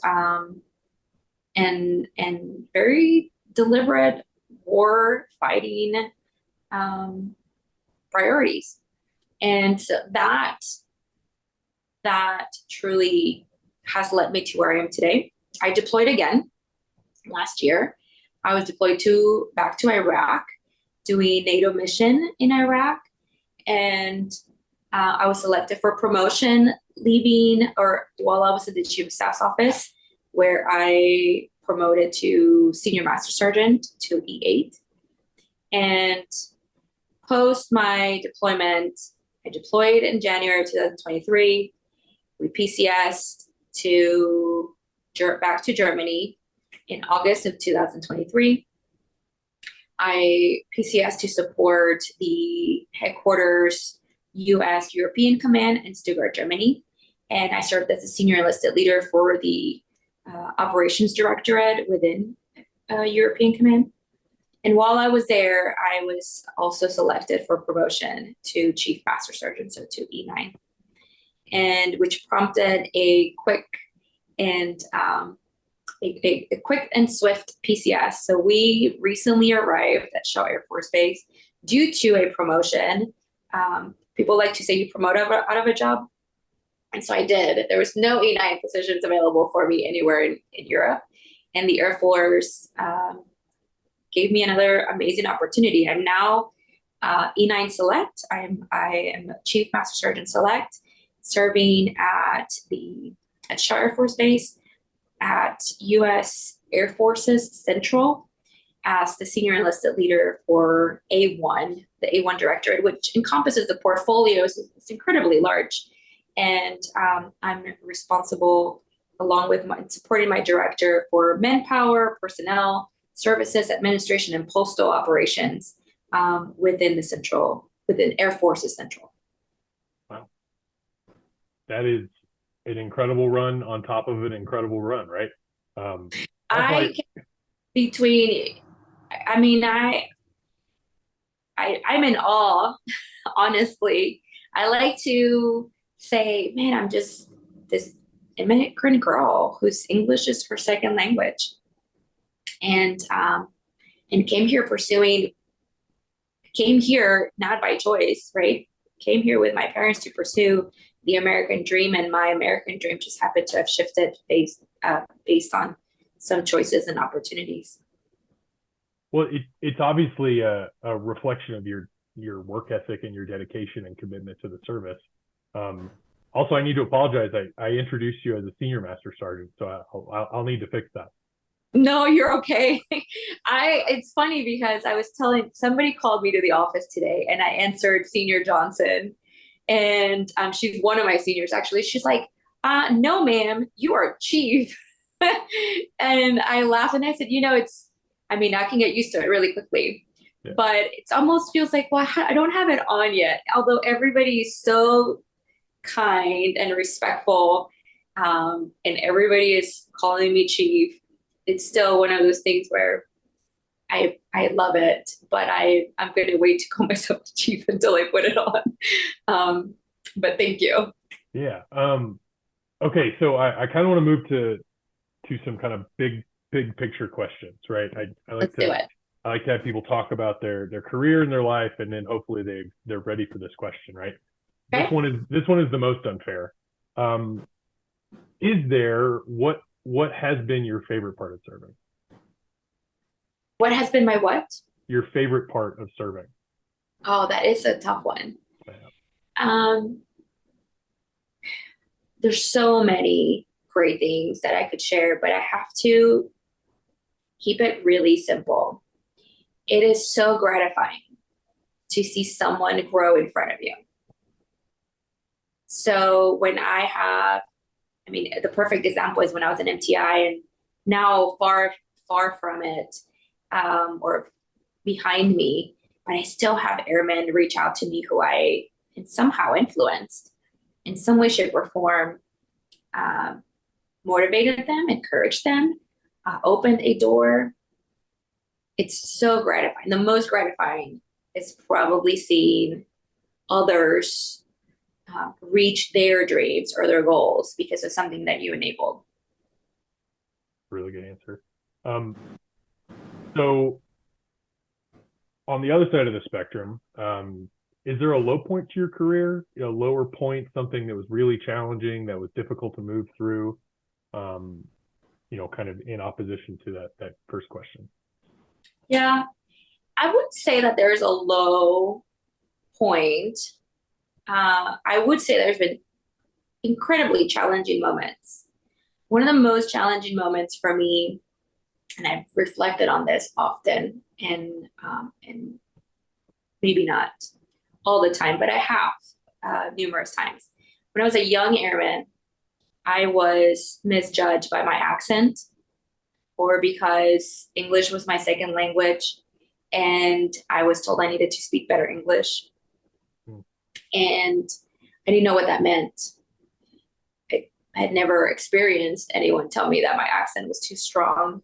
very deliberate war fighting priorities. And so that truly has led me to where I am today. I deployed again last year. I was deployed back to Iraq, doing NATO mission in Iraq, and I was selected for promotion, while I was at the Chief of Staff's office, where I promoted to Senior Master Sergeant to E8. And post my deployment, I deployed in January of 2023. We PCSed back to Germany in August of 2023. I PCSed to support the headquarters U.S. European Command in Stuttgart, Germany. And I served as a senior enlisted leader for the Operations Directorate within European Command. And while I was there, I was also selected for promotion to Chief Master Sergeant, so to E9, and which prompted a quick and swift PCS. So we recently arrived at Shaw Air Force Base due to a promotion. People like to say you promote out of a job. And so I did. There was no E9 positions available for me anywhere in Europe. And the Air Force gave me another amazing opportunity. I'm now E9 Select. I am Chief Master Sergeant Select, serving at Shaw Air Force Base, at U.S. Air Force's Central, as the senior enlisted leader for A1, the A1 Directorate, which encompasses the portfolios. It's incredibly large. And I'm responsible, along with supporting my director, for manpower, personnel, services, administration, and postal operations within Air Force's Central. Wow. That is an incredible run on top of an incredible run, right? I'm in awe, honestly. I like to say, man, I'm just this immigrant girl whose English is her second language, and came here not by choice, right? Came here with my parents to pursue the American dream, and my American dream just happened to have shifted based on some choices and opportunities. Well, it's obviously a reflection of your work ethic and your dedication and commitment to the service. Also, I need to apologize. I introduced you as a senior master sergeant, so I'll need to fix that. No, you're okay. It's funny because somebody called me to the office today and I answered Senior Johnson. And she's one of my seniors, actually. She's like, no, ma'am, you are chief. And I laughed and I said, I mean, I can get used to it really quickly. Yeah. But it almost feels like, well, I don't have it on yet. Although everybody is so kind and respectful, and everybody is calling me chief, it's still one of those things where I love it, but I'm going to wait to call myself chief until I put it on. But thank you. Yeah. Okay. So I kind of want to move to some kind of big picture questions, right? Let's do it. I like to have people talk about their career and their life, and then hopefully they're ready for this question, right? Okay. This one is the most unfair. Is there what has been your favorite part of serving? What has been my what? Your favorite part of serving? Oh, that is a tough one. Yeah. There's so many great things that I could share, but I have to keep it really simple. It is so gratifying to see someone grow in front of you. So when the perfect example is when I was in MTI, and now far from it, or behind me, but I still have airmen reach out to me who I somehow influenced in some way, shape, or form, motivated them, encouraged them, opened a door. It's so gratifying. The most gratifying is probably seeing others reach their dreams or their goals because of something that you enabled. Really good answer. So on the other side of the spectrum, is there a low point to your career, a lower point, something that was really challenging, that was difficult to move through, kind of in opposition to that first question? Yeah, I would say that there's a low point. I would say there's been incredibly challenging moments. One of the most challenging moments for me, and I've reflected on this often, and maybe not all the time, but I have numerous times. When I was a young airman, I was misjudged by my accent, or because English was my second language, and I was told I needed to speak better English. And I didn't know what that meant. I had never experienced anyone tell me that my accent was too strong.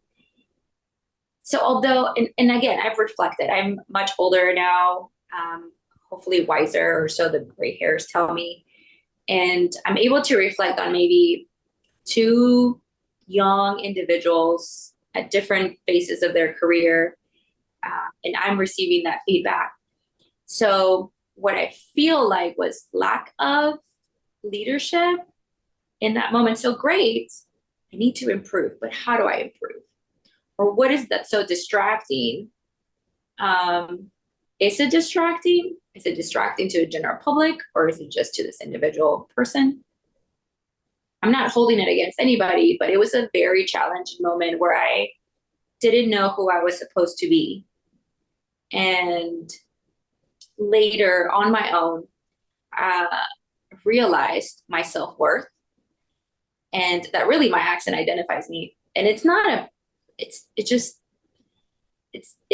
So although, and again, I've reflected, I'm much older now, hopefully wiser, or so the gray hairs tell me. And I'm able to reflect on maybe two young individuals at different phases of their career, and I'm receiving that feedback. So what I feel like was lack of leadership in that moment. So great, I need to improve, but how do I improve? Or what is that so distracting? Is it distracting? Is it distracting to the general public, or is it just to this individual person? I'm not holding it against anybody, but it was a very challenging moment where I didn't know who I was supposed to be. And later on my own, realized my self-worth, and that really my accent identifies me. And it's not it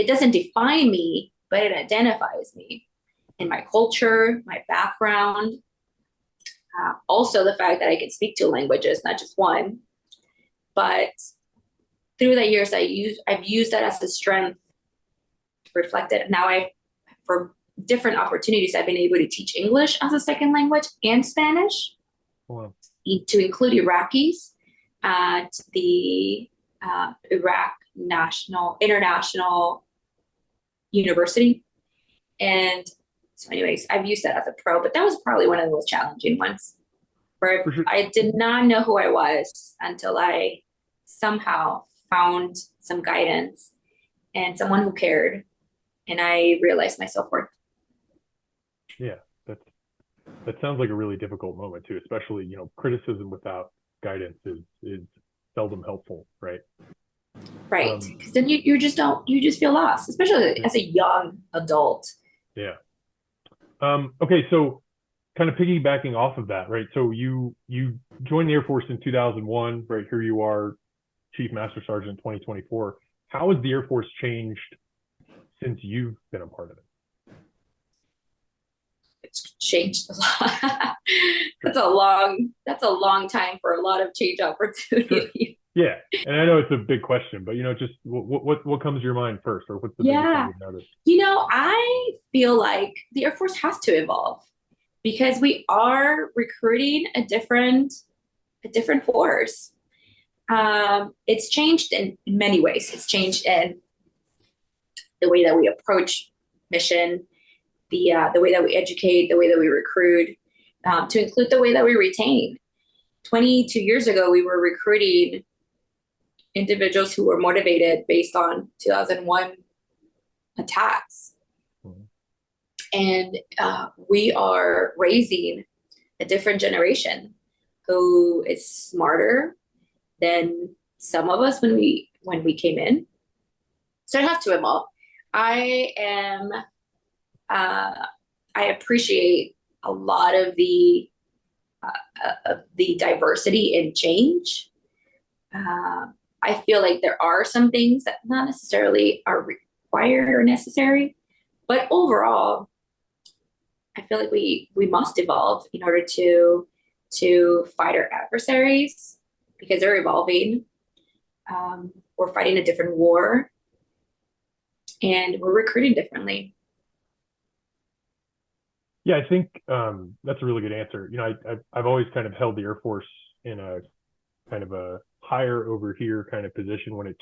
doesn't define me, but it identifies me and my culture, my background. Also the fact that I can speak two languages, not just one. But through the years, I've used that as a strength, reflected. Now for different opportunities, I've been able to teach English as a second language and Spanish. Wow. To include Iraqis at the Iraq International University. And so anyways, I've used that as a pro, but that was probably one of the most challenging ones, where sure. I did not know who I was until I somehow found some guidance and someone who cared, and I realized my self-worth. Yeah, that sounds like a really difficult moment too, especially, criticism without guidance is seldom helpful, right? Right, because then you just feel lost, especially as a young adult. Yeah. Okay, so kind of piggybacking off of that, right? So you joined the Air Force in 2001, right? Here you are, Chief Master Sergeant 2024. How has the Air Force changed since you've been a part of it? It's changed a lot. That's a long time for a lot of change opportunity. Sure. Yeah, and I know it's a big question, but just what comes to your mind first, or what's the biggest thing you've noticed? I feel like the Air Force has to evolve because we are recruiting a different force. It's changed in many ways. It's changed in the way that we approach mission, the way that we educate, the way that we recruit, to include the way that we retain. 22 years ago, we were recruiting individuals who were motivated based on 2001 attacks. Mm-hmm. And we are raising a different generation who is smarter than some of us when we came in. So I have to evolve. I appreciate a lot of the diversity and change. I feel like there are some things that not necessarily are required or necessary, but overall, I feel like we must evolve in order to fight our adversaries because they're evolving. We're fighting a different war, and we're recruiting differently. Yeah, I think that's a really good answer. I've always kind of held the Air Force in a kind of a higher over here kind of position when it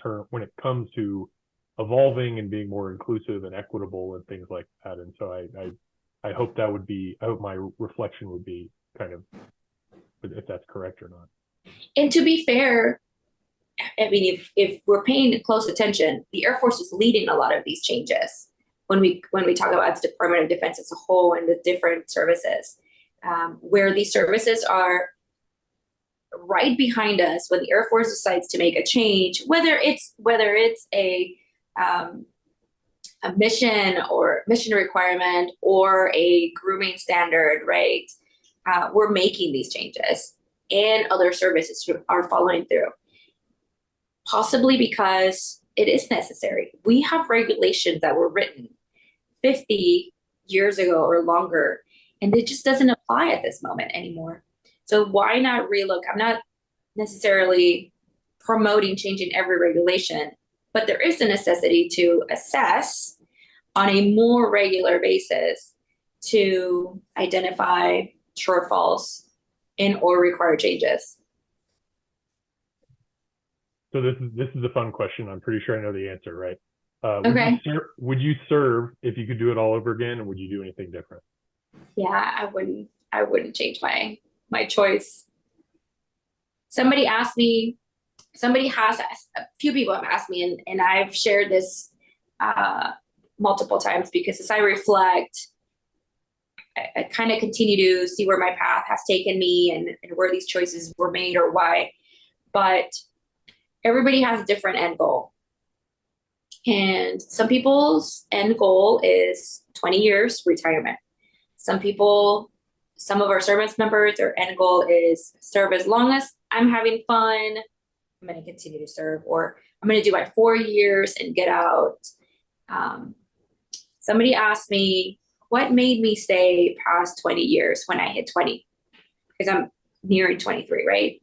comes to evolving and being more inclusive and equitable and things like that. And so I hope my reflection would be kind of, if that's correct or not. And to be fair, I mean, if we're paying close attention, the Air Force is leading a lot of these changes. When we talk about the Department of Defense as a whole and the different services, where these services are right behind us, when the Air Force decides to make a change, whether it's a mission or mission requirement or a grooming standard, right? We're making these changes, and other services are following through. Possibly because it is necessary. We have regulations that were written 50 years ago or longer, and it just doesn't apply at this moment anymore. So why not relook? I'm not necessarily promoting changing every regulation, but there is a necessity to assess on a more regular basis to identify shortfalls in or require changes. So this is a fun question. I'm pretty sure I know the answer, right? Okay. Would you serve if you could do it all over again, or would you do anything different? Yeah, I wouldn't change my choice. Somebody asked me, a few people have asked me, and I've shared this multiple times because as I reflect, I kind of continue to see where my path has taken me and where these choices were made or why. But everybody has a different end goal. And some people's end goal is 20 years retirement. Some of our service members, their end goal is serve as long as I'm having fun. I'm going to continue to serve, or I'm going to do my 4 years and get out. Somebody asked me, what made me stay past 20 years when I hit 20? Because I'm nearing 23, right?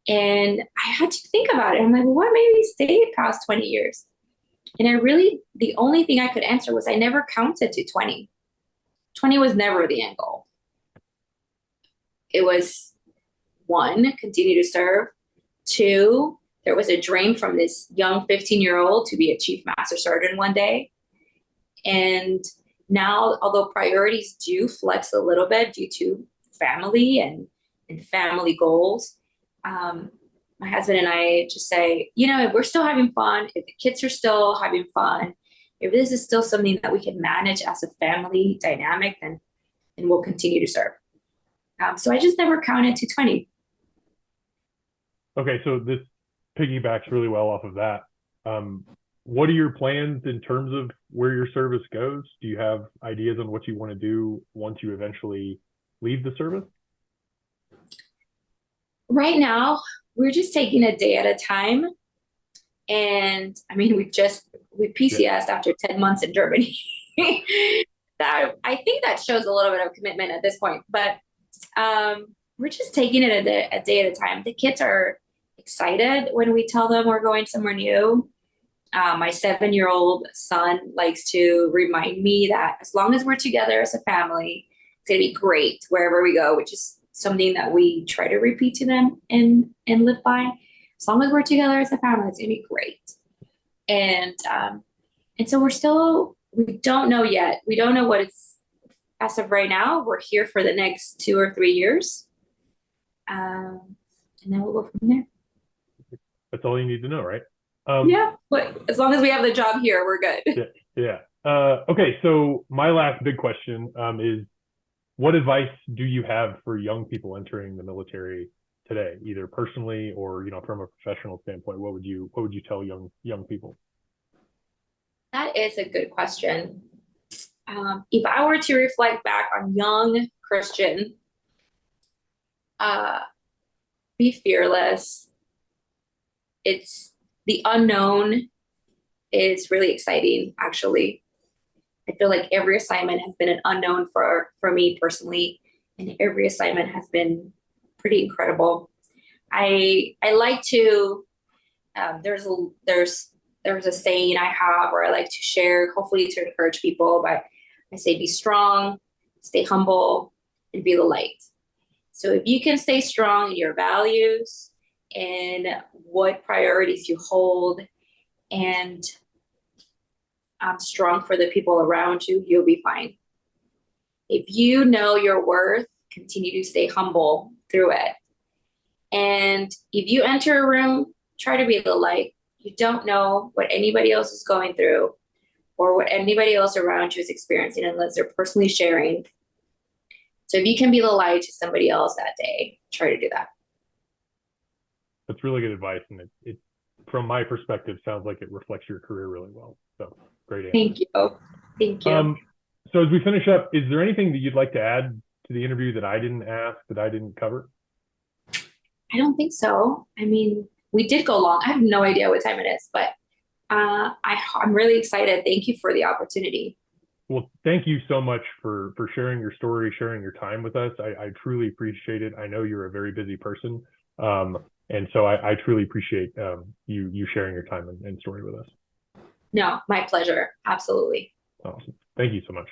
And I had to think about it. I'm like, well, what made me stay past 20 years? And the only thing I could answer was I never counted to 20. 20 was never the end goal. It was 1, continue to serve. 2, there was a dream from this young 15-year-old to be a chief master sergeant one day. And now, although priorities do flex a little bit due to family and family goals, my husband and I just say, if we're still having fun, if the kids are still having fun, if this is still something that we can manage as a family dynamic, then we'll continue to serve. So I just never counted to 20. Okay, so this piggybacks really well off of that. What are your plans in terms of where your service goes? Do you have ideas on what you want to do once you eventually leave the service? Right now, we're just taking a day at a time. And I mean, we PCSed after 10 months in Germany. That I think that shows a little bit of commitment at this point. But we're just taking it a day at a time. The kids are excited when we tell them we're going somewhere new. My 7-year-old son likes to remind me that as long as we're together as a family, it's gonna be great wherever we go, which is something that we try to repeat to them and live by. As long as we're together as a family, it's gonna be great. And so we don't know yet. We don't know what it's as of right now. We're here for the next 2 or 3 years. And then we'll go from there. That's all you need to know, right? Yeah, but as long as we have the job here, we're good. Yeah. Okay, so my last big question is, what advice do you have for young people entering the military today, either personally or from a professional standpoint? What would you tell young people? That is a good question. If I were to reflect back on young Christian, be fearless. It's the unknown is really exciting, actually. I feel like every assignment has been an unknown for me personally, and every assignment has been pretty incredible. I like to there's a saying I have where I like to share, hopefully to encourage people, but I say be strong, stay humble, and be the light. So if you can stay strong in your values and what priorities you hold, and strong for the people around you, you'll be fine. If you know your worth, continue to stay humble through it. And if you enter a room, try to be the light. You don't know what anybody else is going through or what anybody else around you is experiencing unless they're personally sharing. So if you can be the light to somebody else that day, try to do that. That's really good advice, and it from my perspective sounds like it reflects your career really well. So great answer. Thank you. Thank you. So as we finish up, is there anything that you'd like to add to the interview that I didn't ask, that I didn't cover? I don't think so. I mean, we did go long. I have no idea what time it is, but I'm really excited. Thank you for the opportunity. Well, thank you so much for sharing your story, sharing your time with us. I truly appreciate it. I know you're a very busy person. And so I truly appreciate you sharing your time and story with us. No, my pleasure. Absolutely. Awesome. Thank you so much.